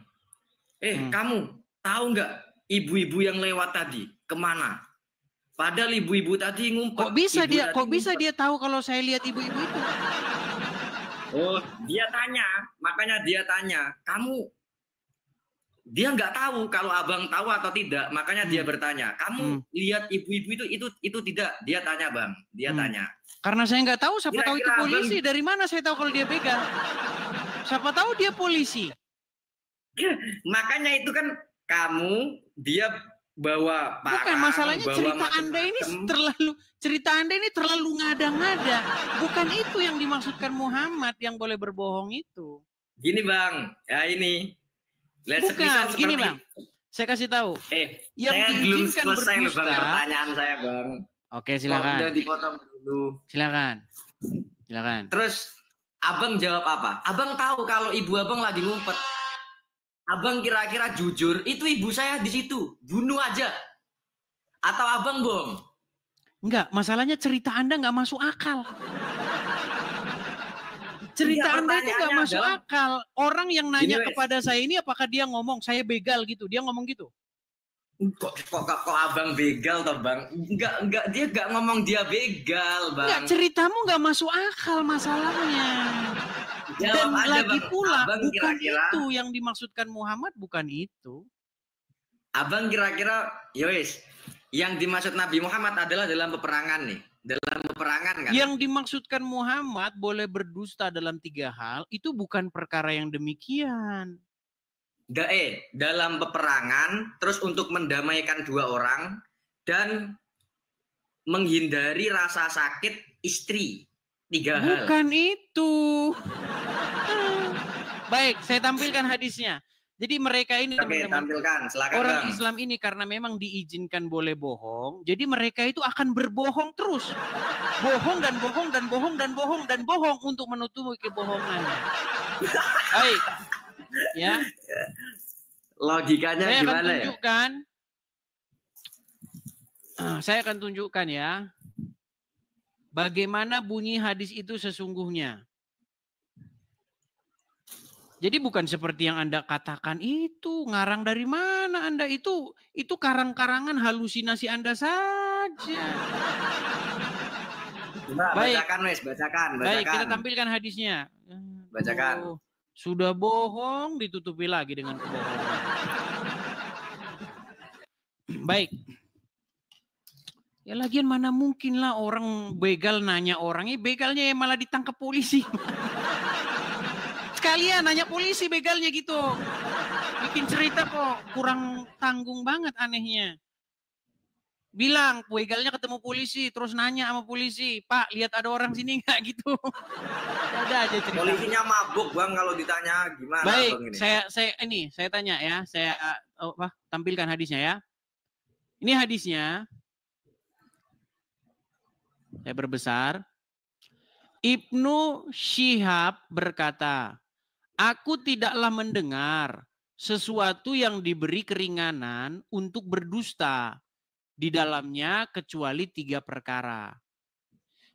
Kamu tahu nggak ibu-ibu yang lewat tadi kemana? Padahal ibu-ibu tadi ngumpet. Kok bisa dia tahu kalau saya lihat ibu-ibu itu? Oh, dia tanya. Makanya dia tanya. Dia nggak tahu kalau abang tahu atau tidak. Makanya dia bertanya. Kamu lihat ibu-ibu itu tidak? Dia tanya, Bang. Dia tanya. Karena saya nggak tahu. Siapa tahu itu polisi. Dari mana saya tahu kalau dia begal? Siapa tahu dia polisi. Makanya itu kan dia bawa parang. Bukan, masalahnya cerita Anda ini terlalu ngada-ngada. Bukan itu yang dimaksudkan Muhammad yang boleh berbohong itu. Gini, Bang. Ya ini. Bukan, gini, Bang. Saya kasih tahu. Yang saya belum selesai berdusta, Bang, pertanyaan saya, Bang. Oke, silakan. Udah dipotong dulu. Silakan. Terus abang jawab apa? Abang tahu kalau ibu abang lagi ngumpet. Abang kira-kira jujur, itu ibu saya di situ, bunuh aja. Atau abang bohong? Enggak, masalahnya cerita Anda nggak masuk akal. Cerita Anda itu nggak masuk akal. Orang yang nanya kepada saya ini, apakah dia ngomong saya begal gitu? Dia ngomong gitu? Kok abang begal toh, Bang? Enggak, dia nggak ngomong dia begal, Bang. Enggak, ceritamu nggak masuk akal masalahnya. Dan lagi pula bukan itu yang dimaksudkan Muhammad, bukan itu. Abang kira-kira, yowis, yang dimaksud Nabi Muhammad adalah dalam peperangan nih. Dalam peperangan kan? Yang dimaksudkan Muhammad boleh berdusta dalam 3 hal, itu bukan perkara yang demikian. Dalam peperangan, terus untuk mendamaikan 2 orang, dan menghindari rasa sakit istri. 3 hal. Bukan itu. Baik, saya tampilkan hadisnya. Jadi mereka ini tampilkan. Silakan, orang Bang. Islam ini karena memang diizinkan boleh bohong, jadi mereka itu akan berbohong terus. Bohong dan bohong dan bohong dan bohong dan bohong untuk menutupi kebohongannya. Baik. Ya. Logikanya saya gimana akan tunjukkan, ya? Saya akan tunjukkan ya. Bagaimana bunyi hadis itu sesungguhnya. Jadi bukan seperti yang Anda katakan itu, ngarang dari mana Anda itu karang-karangan halusinasi Anda saja. Bacakan. Baik, kita tampilkan hadisnya. Bacakan. Sudah bohong ditutupi lagi dengan kebohongan. Baik. Ya lagian mana mungkin lah orang begal nanya orangnya, begalnya yang malah ditangkap polisi. Sekalian nanya polisi begalnya gitu. Bikin cerita kok kurang tanggung banget anehnya. Bilang begalnya ketemu polisi, terus nanya sama polisi, Pak lihat ada orang sini nggak gitu. Ada aja cerita. Polisinya mabuk Bang kalau ditanya gimana. Baik, Bang, ini? saya tanya ya, saya tampilkan hadisnya ya. Ini hadisnya. Saya berbesar. Ibnu Syihab berkata, aku tidaklah mendengar sesuatu yang diberi keringanan untuk berdusta di dalamnya kecuali 3 perkara.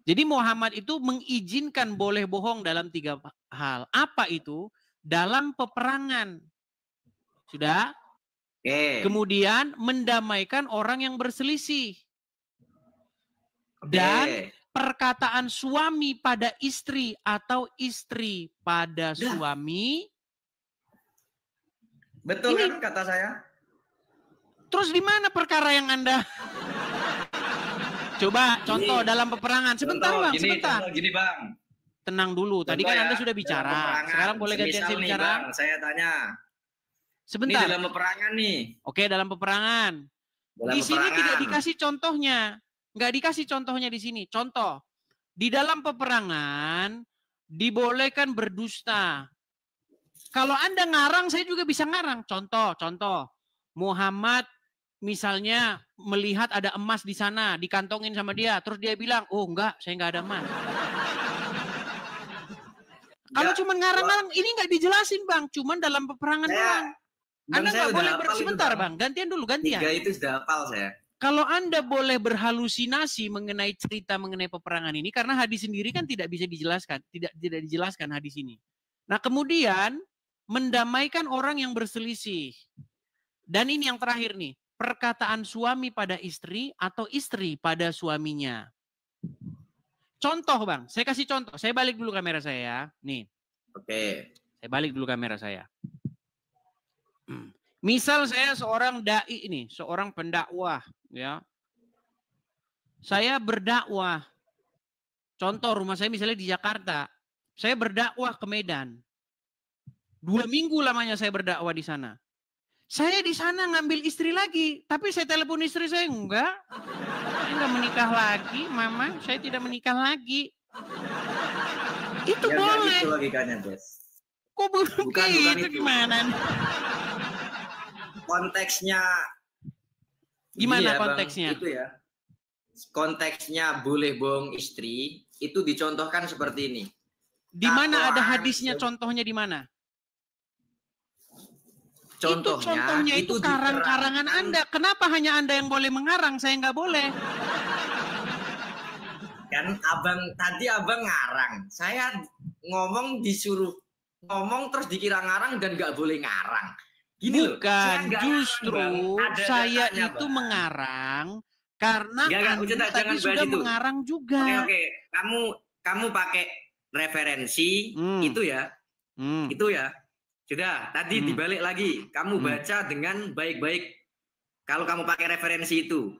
Jadi Muhammad itu mengizinkan boleh bohong dalam 3 hal. Apa itu? Dalam peperangan. Sudah? Kemudian mendamaikan orang yang berselisih. Dan perkataan suami pada istri atau istri pada suami. Betul kan kata saya? Terus di mana perkara yang Anda? Coba contoh dalam peperangan. Sebentar Bang, sebentar. Gini Bang. Tenang dulu. Tadi kan Anda sudah bicara. Sekarang boleh gantian saya bicara. Bang, saya tanya. Sebentar. Ini dalam peperangan nih. Oke, dalam peperangan. Di sini tidak dikasih contohnya. Nggak dikasih contohnya di sini. Contoh. Di dalam peperangan dibolehkan berdusta. Kalau Anda ngarang, saya juga bisa ngarang. Contoh. Muhammad misalnya melihat ada emas di sana, dikantongin sama dia. Terus dia bilang, oh enggak, saya enggak ada emas. Kalau cuma ngarang-ngarang, ini nggak dijelasin Bang. Cuman dalam peperangan doang. Anda nggak boleh sebentar Bang. Gantian dulu, gantian. 3 itu sudah hafal saya. Kalau Anda boleh berhalusinasi mengenai cerita mengenai peperangan ini, karena hadis sendiri kan tidak bisa dijelaskan, tidak dijelaskan hadis ini. Nah kemudian mendamaikan orang yang berselisih. Dan ini yang terakhir nih, perkataan suami pada istri atau istri pada suaminya. Contoh Bang, saya kasih contoh. Saya balik dulu kamera saya ya. Nih. Oke. Saya balik dulu kamera saya. Misal saya seorang dai ini, seorang pendakwah, ya. Saya berdakwah. Contoh rumah saya misalnya di Jakarta. Saya berdakwah ke Medan. 2 minggu lamanya saya berdakwah di sana. Saya di sana ngambil istri lagi, tapi saya telepon istri saya enggak. Saya enggak menikah lagi, Mama. Saya tidak menikah lagi. Itu ya, boleh. Gitu logikanya, Des. Kok bukan itu gimana? Konteksnya gimana konteksnya? Bang, itu ya. Konteksnya boleh bohong istri itu dicontohkan seperti ini. Di mana ada hadisnya? Contohnya di mana? Contohnya itu karang-karangan Anda. Kenapa hanya Anda yang boleh mengarang? Saya nggak boleh. Kan tadi abang ngarang. Saya ngomong disuruh ngomong terus dikira ngarang dan nggak boleh ngarang. Gini bukan, loh, justru saya itu mengarang karena Anda tadi sudah mengarang juga. Oke. Kamu pakai referensi itu ya. Itu ya. Sudah, tadi dibalik lagi. Kamu baca dengan baik-baik. Kalau kamu pakai referensi itu.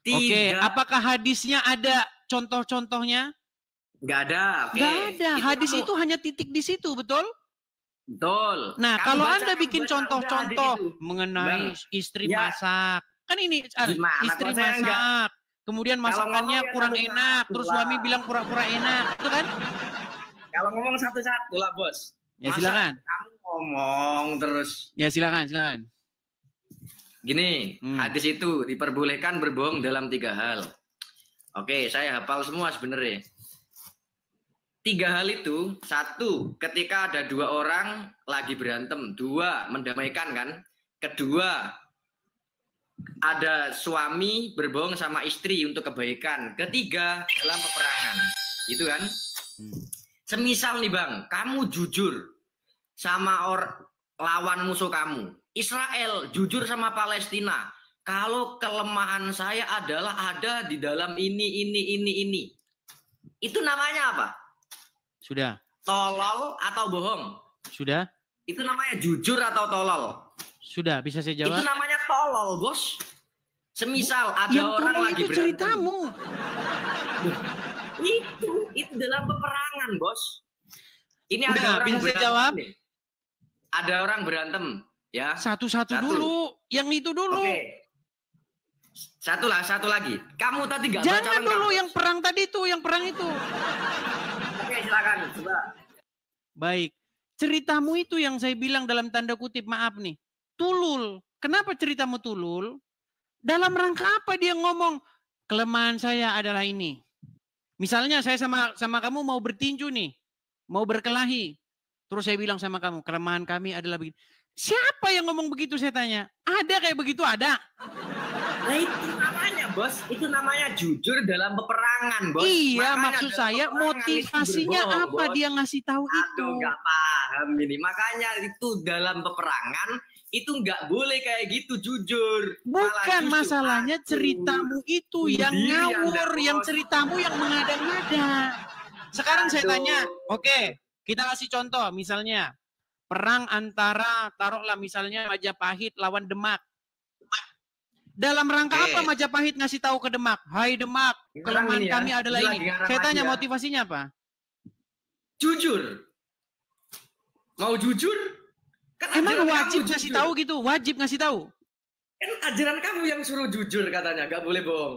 Oke, apakah hadisnya ada contoh-contohnya? Nggak ada. Nggak ada. Hadis itu hanya titik di situ, betul? Betul. Nah, kalau Anda bikin contoh-contoh mengenai istri masak. Kan ini istri masak. Kemudian masakannya kurang enak. Terus suami bilang pura-pura enak. Itu kan? Kalau ngomong satu-satu lah, Bos. Ya silakan. Kamu ngomong terus. Ya silakan. Gini, hadis itu diperbolehkan berbohong dalam 3 hal. Oke, saya hafal semua sebenarnya. 3 hal itu, 1, ketika ada 2 orang lagi berantem. 2, mendamaikan kan. Kedua, ada suami berbohong sama istri untuk kebaikan. Ketiga, dalam peperangan. Gitu kan? Semisal nih Bang, kamu jujur sama lawan musuh kamu. Israel jujur sama Palestina. Kalau kelemahan saya adalah ada di dalam ini. Itu namanya apa? Sudah. Tolol atau bohong? Sudah. Itu namanya jujur atau tolol? Sudah, bisa saya jawab? Itu namanya tolol, Bos. Semisal ada yang orang tolol lagi itu berantem. ceritamu. Itu dalam peperangan, Bos. Ini ada Udah, orang bisa saya berantem jawab? nih. Ada orang berantem, ya. Satu-satu dulu, yang itu dulu. Oke. Satu lagi. Kamu tadi nggak baca Jangan lengkap. dulu yang perang tadi tuh, yang perang itu. Oke, silakan, coba. Baik. Ceritamu itu yang saya bilang dalam tanda kutip, maaf nih. Tulul. Kenapa ceritamu tulul? Dalam rangka apa dia ngomong? Kelemahan saya adalah ini. Misalnya saya sama kamu mau bertinju nih. Mau berkelahi. Terus saya bilang sama kamu, kelemahan kami adalah begini. Siapa yang ngomong begitu saya tanya? Ada kayak begitu? Ada. Nah itu namanya, Bos. Itu namanya jujur dalam peperangan, Bos. Iya, Makanya maksud dalam saya peperangan motivasinya itu berbohong, apa Bos. dia ngasih tahu itu? Aduh, nggak paham ini. Makanya itu dalam peperangan itu nggak boleh kayak gitu, jujur. Bukan, masalahnya ceritamu itu yang diri ngawur, Anda, yang Bos. ceritamu yang mengada-ngada. Sekarang saya tanya, oke, kita kasih contoh, misalnya perang antara, taruhlah misalnya Majapahit lawan Demak. Dalam rangka apa Majapahit ngasih tahu ke Demak? Hai Demak, kelemahan ini ya, kami adalah ini ini. lagi ngarang Saya lagi tanya ya. motivasinya apa? Jujur. Mau jujur? Kan Emang ajaran wajib kamu ngasih jujur. tahu gitu? Wajib ngasih tahu? Kan ajaran kamu yang suruh jujur katanya, nggak boleh bohong.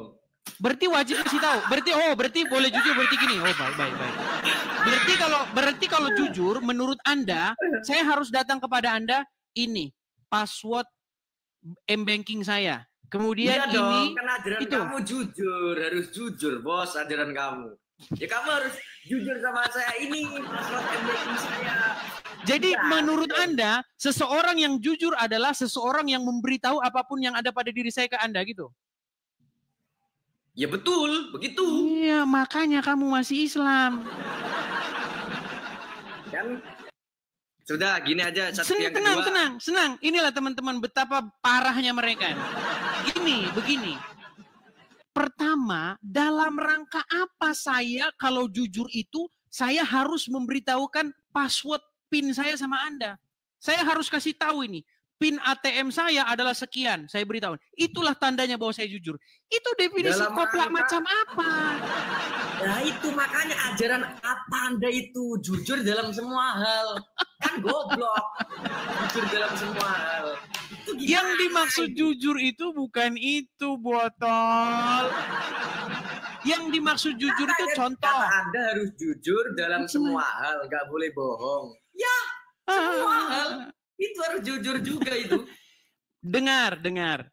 Berarti wajib ngasih tahu. Berarti boleh jujur, berarti gini. Oh, baik. Berarti kalau jujur menurut Anda, saya harus datang kepada Anda, ini password M-banking saya. Kemudian Iya ini dong, kan ajaran itu. kamu jujur, harus jujur, Bos, ajaran kamu. Ya kamu harus jujur sama saya, ini password M-banking saya. Jadi menurut Anda, seseorang yang jujur adalah seseorang yang memberitahu apapun yang ada pada diri saya ke Anda gitu. Ya betul, begitu. Iya, makanya kamu masih Islam. Kan sudah gini aja satu yang kedua. Senang. Inilah teman-teman betapa parahnya mereka. Begini. Pertama, dalam rangka apa saya kalau jujur itu saya harus memberitahukan password PIN saya sama Anda. Saya harus kasih tahu ini. PIN ATM saya adalah sekian. Saya beritahu. Itulah tandanya bahwa saya jujur. Itu definisi Dalam koplak rangka- macam apa? Nah itu makanya ajaran apa Anda itu jujur dalam semua hal. Kan goblok. Jujur dalam semua hal. Itu gimana? Yang dimaksud jujur itu bukan itu, botol. Yang dimaksud jujur itu contoh. Kata Anda harus jujur dalam semua hal, nggak boleh bohong. Ya, semua hal itu harus jujur juga itu. Dengar.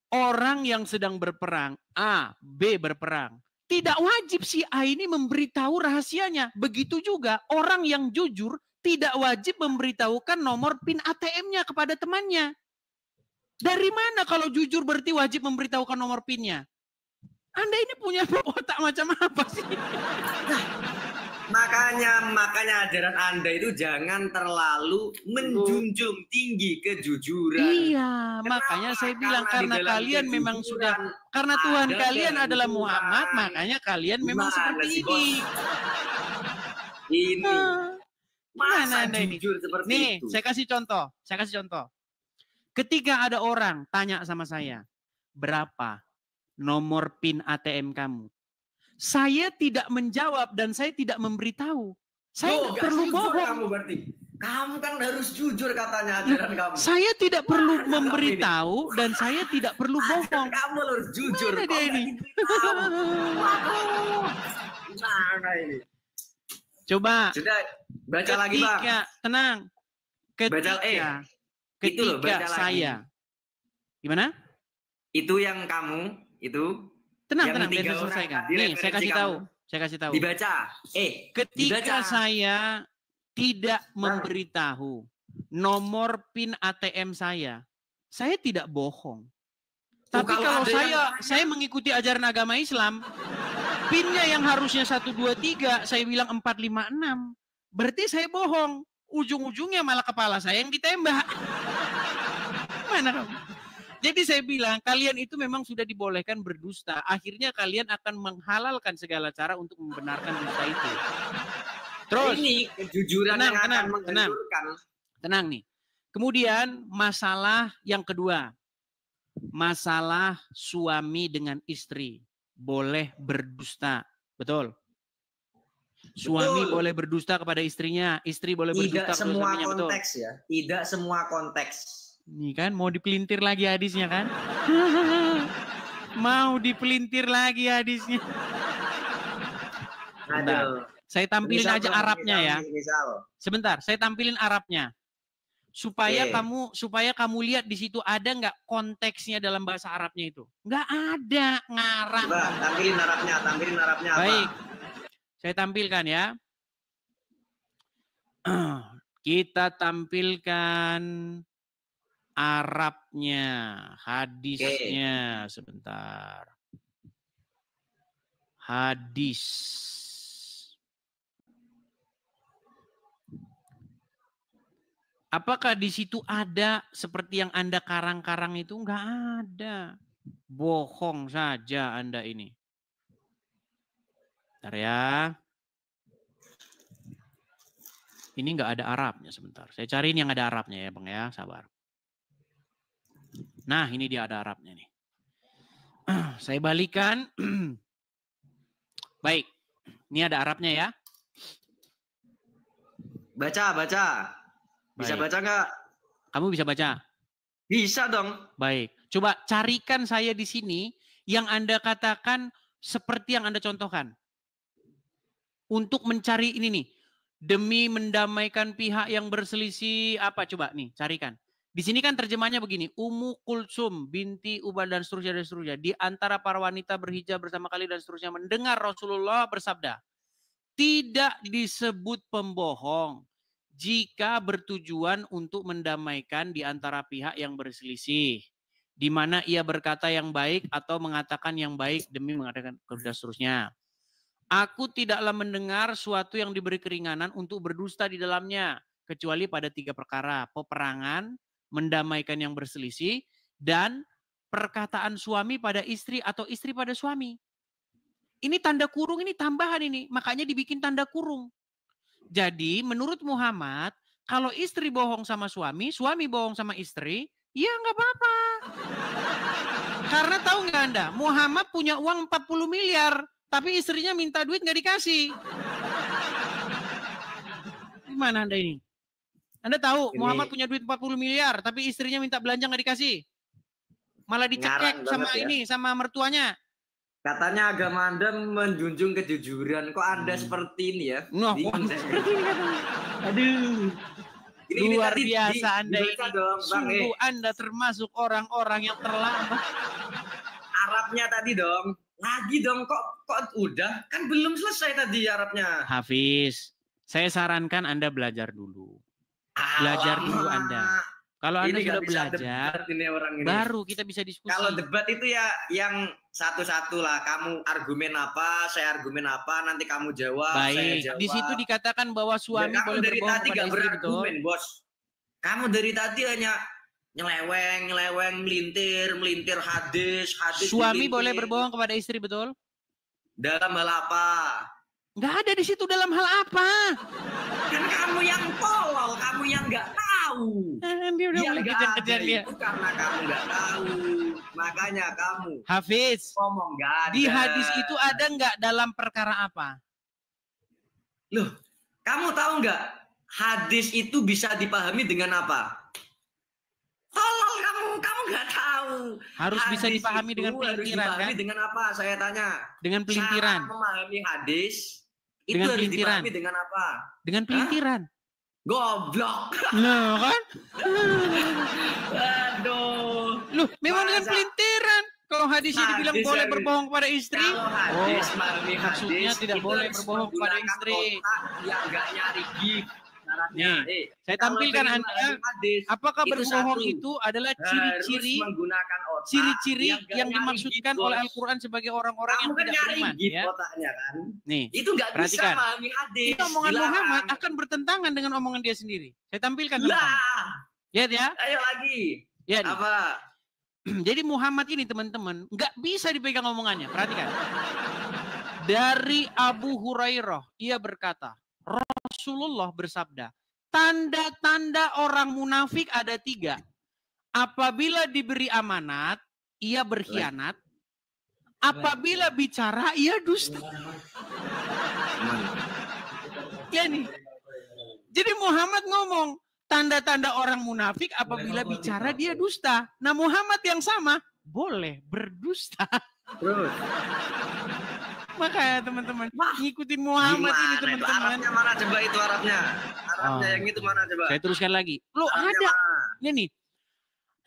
Orang yang sedang berperang, A, B berperang. Tidak wajib si A ini memberitahu rahasianya. Begitu juga orang yang jujur tidak wajib memberitahukan nomor PIN ATM-nya kepada temannya. Dari mana kalau jujur berarti wajib memberitahukan nomor PIN-nya? Anda ini punya otak macam apa sih? Makanya ajaran Anda itu jangan terlalu menjunjung tinggi kejujuran. Iya, makanya saya bilang karena di dalam kalian memang sudah, karena Tuhan ada kalian adalah kejujuran. Muhammad, makanya kalian memang Gimana seperti sih, ini. Bos? Ini. Mana Masa Anda ini? jujur seperti Nih, itu? saya kasih contoh. Ketika ada orang tanya sama saya, berapa nomor PIN ATM kamu? Saya tidak menjawab dan saya tidak memberitahu. Saya Loh, nggak nggak perlu jujur bohong. Kamu berarti. Kamu kan harus jujur katanya ajaran kamu. Saya tidak perlu memberitahu dan saya tidak perlu bohong. Kamu harus jujur. Mana dia ini? Mana ini? Coba. Sudah baca lagi, Bang. Tenang. Itu loh, Ketika baca saya. lagi. Gimana? Itu yang kamu itu. Tenang, yang biar tiga saya orang selesaikan. tadi Nih, saya referensi kasih kamu. tahu. Dibaca. Ketika dibaca. saya tidak memberitahu nomor PIN ATM saya tidak bohong. Tapi kalau saya mengikuti ajaran agama Islam, PIN-nya yang harusnya 123, saya bilang 456. Berarti saya bohong. Ujung-ujungnya malah kepala saya yang ditembak. Mana kamu? Jadi saya bilang, kalian itu memang sudah dibolehkan berdusta. Akhirnya kalian akan menghalalkan segala cara untuk membenarkan dusta itu. Terus, ini kejujuran yang akan menghancurkan. Tenang nih. Kemudian masalah yang kedua. masalah suami dengan istri boleh berdusta, betul? Suami Betul. boleh berdusta kepada istrinya, istri boleh berdusta kepada semua suaminya, betul? konteks ya, tidak semua konteks. Nih kan mau dipelintir lagi hadisnya kan? Mau dipelintir lagi hadisnya. Bentar. Saya tampilin aja Arabnya ya. Sebentar, saya tampilin Arabnya. Supaya kamu lihat di situ ada nggak konteksnya dalam bahasa Arabnya itu. Nggak ada, ngarang. Coba tampilin Arabnya apa? Baik. Saya tampilkan ya. Kita tampilkan Arabnya, hadisnya. Sebentar. Hadis. Apakah di situ ada seperti yang Anda karang-karang itu? Enggak ada. Bohong saja Anda ini. Bentar ya. Ini enggak ada Arabnya sebentar. Saya cariin yang ada Arabnya ya Bang ya, sabar. Nah ini dia ada Arabnya nih. Saya balikan. Baik, ini ada Arabnya ya. Baca. Bisa Baik. baca nggak? Kamu bisa baca? Bisa dong. Baik, coba carikan saya di sini yang Anda katakan seperti yang Anda contohkan. Untuk mencari ini nih, demi mendamaikan pihak yang berselisih, apa coba nih, carikan. Di sini kan terjemahnya begini, Ummu Kulsum binti Ubal dan seterusnya. Di antara para wanita berhijab bersama kali dan seterusnya mendengar Rasulullah bersabda, tidak disebut pembohong jika bertujuan untuk mendamaikan di antara pihak yang berselisih. Di mana ia berkata yang baik atau mengatakan yang baik demi mengatakan dan seterusnya. Aku tidaklah mendengar suatu yang diberi keringanan untuk berdusta di dalamnya. Kecuali pada 3 perkara. Peperangan, mendamaikan yang berselisih, dan perkataan suami pada istri atau istri pada suami. Ini tanda kurung, ini tambahan ini. Makanya dibikin tanda kurung. Jadi menurut Muhammad, kalau istri bohong sama suami bohong sama istri, ya nggak apa-apa. Karena tahu nggak Anda, Muhammad punya uang 40 miliar, tapi istrinya minta duit nggak dikasih. Gimana Anda ini? Anda tahu Muhammad punya duit 40 miliar, tapi istrinya minta belanja nggak dikasih. Malah dicekek sama ini, sama mertuanya. Katanya agama Anda menjunjung kejujuran. Kok Anda seperti ini ya? Aduh. Luar biasa Anda ini. Dong, Bang, Sungguh Anda termasuk orang-orang yang terlambat. Arabnya tadi dong. Lagi dong, kok udah? Kan belum selesai tadi Arabnya. Hafiz, saya sarankan Anda belajar dulu. Belajar dulu Anda. Kalau Anda sudah belajar, baru kita bisa diskusi. Kalau debat itu ya yang satu-satu lah. Kamu argumen apa, saya argumen apa, nanti kamu jawab, baik. saya jawab. Di situ dikatakan bahwa suami boleh berbohong kepada istri, betul? Bos. Kamu dari tadi hanya nyeleweng, melintir hadis. Suami boleh berbohong kepada istri, betul? Dalam hal apa? Nggak ada di situ dalam hal apa. Kan kamu yang tolol, kamu yang nggak tahu. Dia udah mulai kejar-kejar dia. Itu karena kamu nggak tahu, makanya kamu. Hafiz, ngomong nggak ada. Di hadis itu ada nggak dalam perkara apa? Loh, kamu tahu nggak? Hadis itu bisa dipahami dengan apa? Tolol kamu nggak tahu. Harus hadis bisa dipahami dengan pelintiran kan? Dengan apa? Saya tanya. Dengan pelintiran. Cara memahami hadis itu dengan harus pelintiran. Dipahami dengan apa? Dengan pelintiran. Goblok. Loh kan? Aduh. Loh, memang dengan pelintiran. Kalau hadisnya dibilang boleh berbohong kepada istri. Hadis, maksudnya tidak boleh berbohong kepada istri. Yang enggak nyari gift. Nih, saya tampilkan Anda, apakah berbohong itu adalah ciri-ciri yang dimaksudkan oleh Al-Quran sebagai orang-orang yang tidak beriman. Ya. Kan? Nih, itu nggak bisa memahami hadis. Itu omongan Muhammad akan bertentangan dengan omongan dia sendiri. Saya tampilkan. Lihat ya. Ayo lagi. Ya, apa? Jadi Muhammad ini teman-teman nggak bisa dipegang omongannya. Perhatikan. Dari Abu Hurairah, ia berkata, Rasulullah bersabda, tanda-tanda orang munafik ada 3. Apabila diberi amanat, ia berkhianat. Apabila bicara, ia dusta. Ya nih. Jadi Muhammad ngomong, tanda-tanda orang munafik apabila bicara dia dusta. Nah Muhammad yang sama, boleh berdusta. Terus. Makanya teman-teman, ngikutin Muhammad ini teman-teman. Arabnya mana coba itu Arabnya? Arabnya yang itu mana coba? Saya teruskan lagi. Loh ada. Ini nih.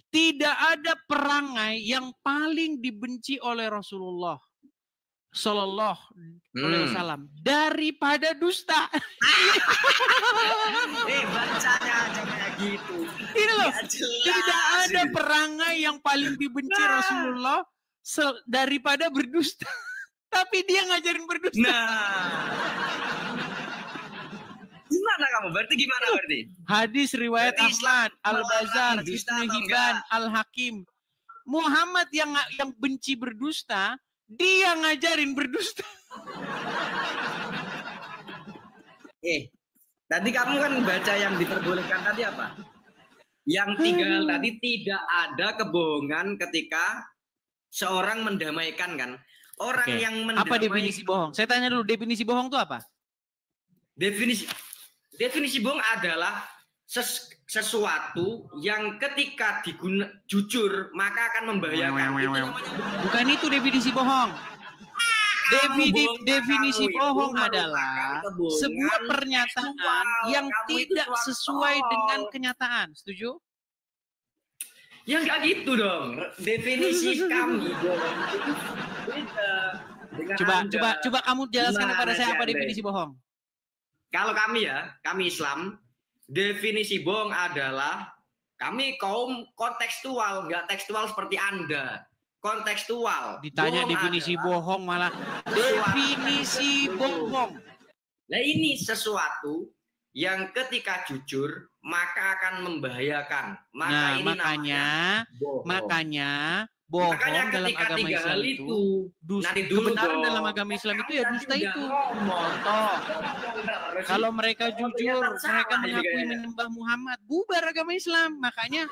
Tidak ada perangai yang paling dibenci oleh Rasulullah Sallallahu Alaihi Wasallam daripada dusta. Bacanya aja kayak gitu. Ini loh, tidak ada perangai yang paling dibenci Rasulullah daripada berdusta. Tapi dia ngajarin berdusta. Gimana kamu? Berarti gimana berarti? Hadis riwayat Ahmad, Al-Bazar, Ibnu Hibban, Al-Hakim. Muhammad yang benci berdusta, dia ngajarin berdusta. Tadi kamu kan baca yang diperbolehkan tadi apa? Yang tiga hal tadi, tidak ada kebohongan ketika seorang mendamaikan kan? Orang yang mendamaikan. Apa definisi bohong? Saya tanya dulu, definisi bohong itu apa? Definisi bohong adalah sesuatu yang ketika jujur maka akan membahayakan. Bukan itu definisi bohong. Definisi bohong adalah sebuah pernyataan yang tidak sesuai dengan kenyataan. Setuju? Ya nggak gitu dong. Definisi kami bohong. Coba kamu jelaskan kepada saya apa definisi bohong. Kalau kami ya, kami Islam, definisi bohong adalah kami kaum kontekstual, nggak tekstual seperti Anda. Kontekstual. Ditanya bohong definisi bohong malah definisi bohong. Nah ini sesuatu yang ketika jujur maka akan membahayakan. Makanya bohong dalam agama Islam itu kebenaran dalam agama Islam itu ya dusta itu. Contoh, kalau mereka jujur, mereka mengakui menyembah Muhammad, bubar agama Islam. Makanya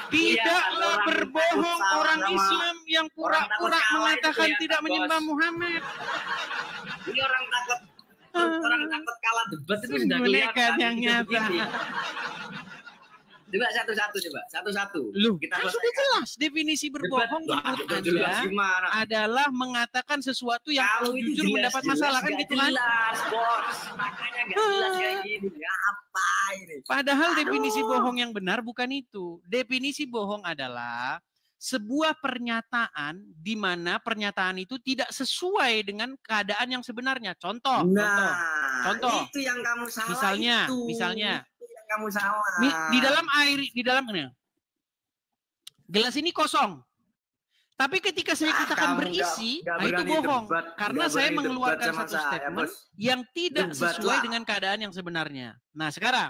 tidaklah berbohong orang Islam yang pura-pura mengatakan tidak menyembah Muhammad. Ini orang takut kalah debat itu sudah kelihatan yang nyata. Coba satu-satu. Kita sudah jelas definisi berbohong menurut Anda adalah mengatakan sesuatu yang kalau jujur mendapat masalah kan gitu kan? Jelas, bos. Makanya nggak jelas kayak gini. Apa ini? Padahal definisi bohong yang benar bukan itu. Definisi bohong adalah sebuah pernyataan di mana pernyataan itu tidak sesuai dengan keadaan yang sebenarnya. Contoh. Itu yang kamu salah. Misalnya. Kamu salah. Di dalam gelas ini kosong. Tapi ketika saya katakan berisi, itu bohong. Karena saya mengeluarkan satu statement yang tidak sesuai dengan keadaan yang sebenarnya. Nah sekarang,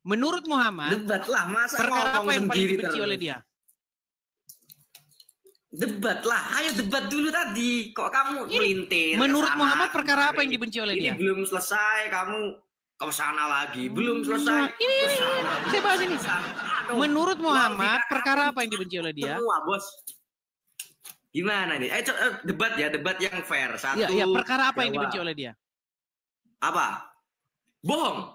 menurut Muhammad, perkara apa yang paling dibenci oleh dia? Debat lah, ayo debat dulu tadi. Kok kamu melintir? Menurut Muhammad, perkara apa yang dibenci oleh dia? Ini belum selesai, kamu ke sana lagi, belum selesai. Saya bahas ini. Menurut Muhammad, perkara apa yang dibenci oleh dia? Semua, bos. Gimana nih? Debat yang fair. Satu. Ya, perkara apa yang dibenci oleh dia? Apa? Bohong.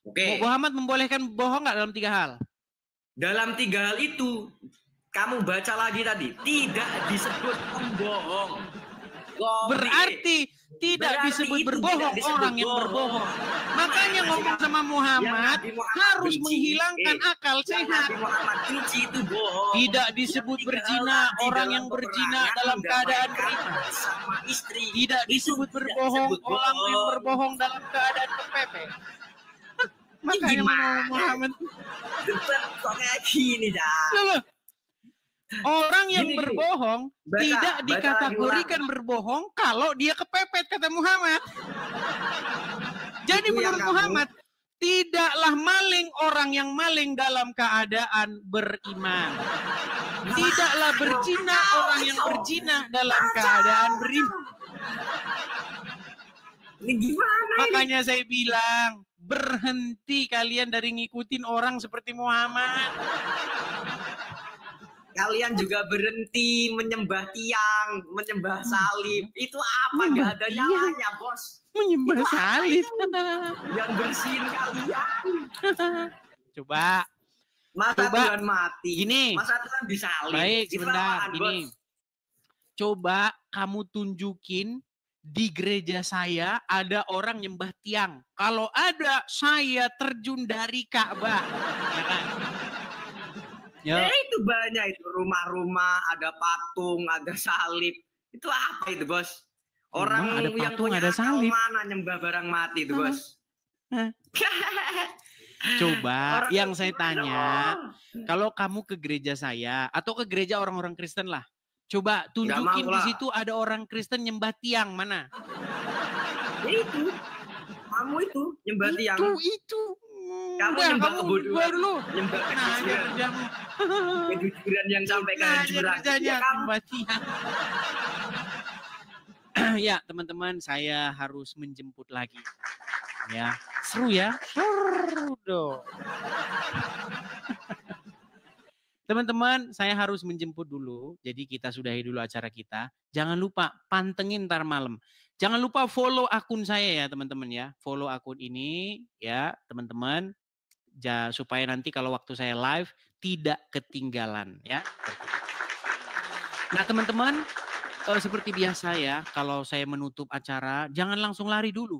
Oke. Muhammad membolehkan bohong nggak dalam 3 hal? Dalam 3 hal itu, kamu baca lagi tadi, tidak disebut pembohong. Berarti tidak disebut berbohong orang yang berbohong. Makanya ngomong sama Muhammad harus menghilangkan akal sehat. Tidak disebut berzina orang yang berzina dalam keadaan beriman. Tidak disebut berbohong orang yang berbohong dalam keadaan kepepet. Makanya Muhammad kok kayak gini dah. Orang yang berbohong tidak dikategorikan berbohong kalau dia kepepet, kata Muhammad. Jadi menurut Muhammad, tidaklah maling orang yang maling dalam keadaan beriman. Tidaklah berzina orang yang berzina dalam keadaan beriman. Makanya saya bilang, berhenti kalian dari ngikutin orang seperti Muhammad. Kalian juga berhenti menyembah tiang, menyembah salib. Itu apa? Gak ada nyalanya, bos. Menyembah salib. Yang bersihin kalian. Coba. Masa Tuhan mati. Gini. Masa Tuhan disalib. Baik, sebentar. Gini. Coba kamu tunjukin di gereja saya ada orang nyembah tiang. Kalau ada, saya terjun dari Ka'bah. Ya kan? Ya itu banyak itu. Rumah-rumah, ada patung, ada salib. Itu apa itu, bos? Orang ada yang patung, punya ada salib. mana nyembah barang mati itu, bos? Coba yang saya tanya, kalau kamu ke gereja saya atau ke gereja orang-orang Kristen lah, coba tunjukin di situ ada orang Kristen nyembah tiang mana? Itu, kamu itu nyembah tiang. Itu. Kamu nyembah kebodohan dulu. Nyembah kejujuran. Kejujuran yang sampai kehancuran. Ya, nyembah tiang. Ya teman-teman, saya harus menjemput lagi. Ya, seru ya. Seru dong. Teman-teman, saya harus menjemput dulu. Jadi kita sudahi dulu acara kita. Jangan lupa pantengin ntar malam. Jangan lupa follow akun saya ya teman-teman ya. Follow akun ini ya teman-teman. Supaya nanti kalau waktu saya live tidak ketinggalan ya. Nah teman-teman, seperti biasa ya. Kalau saya menutup acara, jangan langsung lari dulu.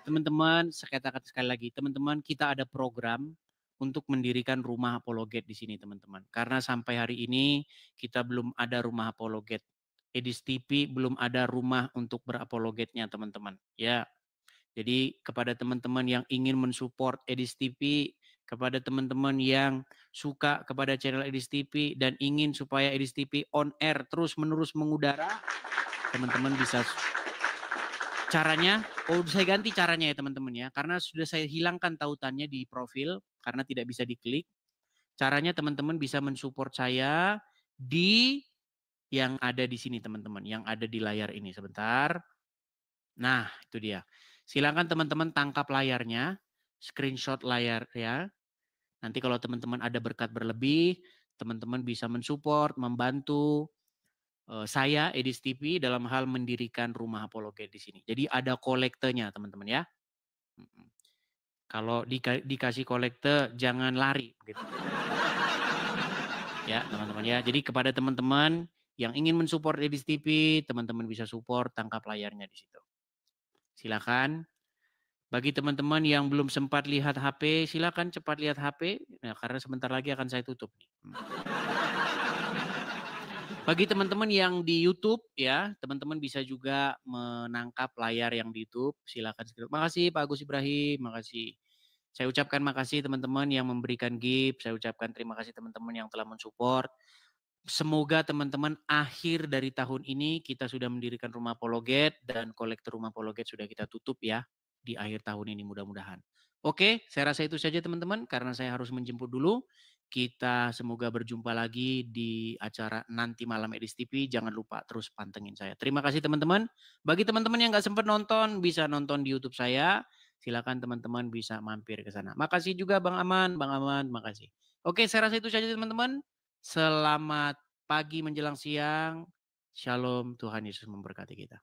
Teman-teman, saya katakan sekali lagi. Teman-teman, kita ada program untuk mendirikan rumah apologet di sini teman-teman. Karena sampai hari ini kita belum ada rumah apologet. Edis TV belum ada rumah untuk berapologetnya teman-teman. Ya, jadi kepada teman-teman yang ingin mensupport Edis TV, kepada teman-teman yang suka kepada channel Edis TV dan ingin supaya Edis TV on air terus-menerus mengudara, teman-teman bisa. Caranya, saya ganti caranya ya teman-teman ya. Karena sudah saya hilangkan tautannya di profil. Karena tidak bisa diklik. Caranya teman-teman bisa mensupport saya di yang ada di sini teman-teman. Yang ada di layar ini. Sebentar. Nah itu dia. Silakan teman-teman tangkap layarnya. Screenshot layar ya. Nanti kalau teman-teman ada berkat berlebih. Teman-teman bisa mensupport, membantu saya Edis TV dalam hal mendirikan rumah apologet di sini. Jadi ada kolektenya teman-teman ya. Kalau dikasih kolekte jangan lari gitu. Ya teman-teman ya. Jadi kepada teman-teman yang ingin mensupport Edis TV, teman-teman bisa support, tangkap layarnya di situ. Silakan. Bagi teman-teman yang belum sempat lihat HP, silakan cepat lihat HP. Nah, karena sebentar lagi akan saya tutup nih. Bagi teman-teman yang di YouTube ya, teman-teman bisa juga menangkap layar yang di YouTube. Silakan. Makasih Pak Agus Ibrahim, makasih. Saya ucapkan makasih teman-teman yang memberikan gift. Saya ucapkan terima kasih teman-teman yang telah mensupport. Semoga teman-teman akhir dari tahun ini kita sudah mendirikan rumah apologet dan kolektor rumah apologet sudah kita tutup ya di akhir tahun ini mudah-mudahan. Oke, saya rasa itu saja teman-teman karena saya harus menjemput dulu. Kita semoga berjumpa lagi di acara nanti malam Edis TV. Jangan lupa terus pantengin saya. Terima kasih teman-teman. Bagi teman-teman yang nggak sempat nonton, bisa nonton di YouTube saya. Silakan teman-teman bisa mampir ke sana. Makasih juga Bang Aman, makasih. Oke, saya rasa itu saja teman-teman. Selamat pagi menjelang siang. Shalom, Tuhan Yesus memberkati kita.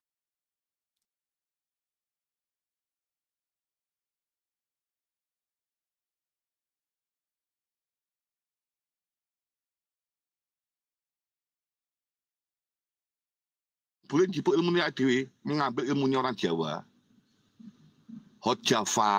Boleh jipuk ilmunya dewe, mengambil ilmunya orang Jawa. Hot Java.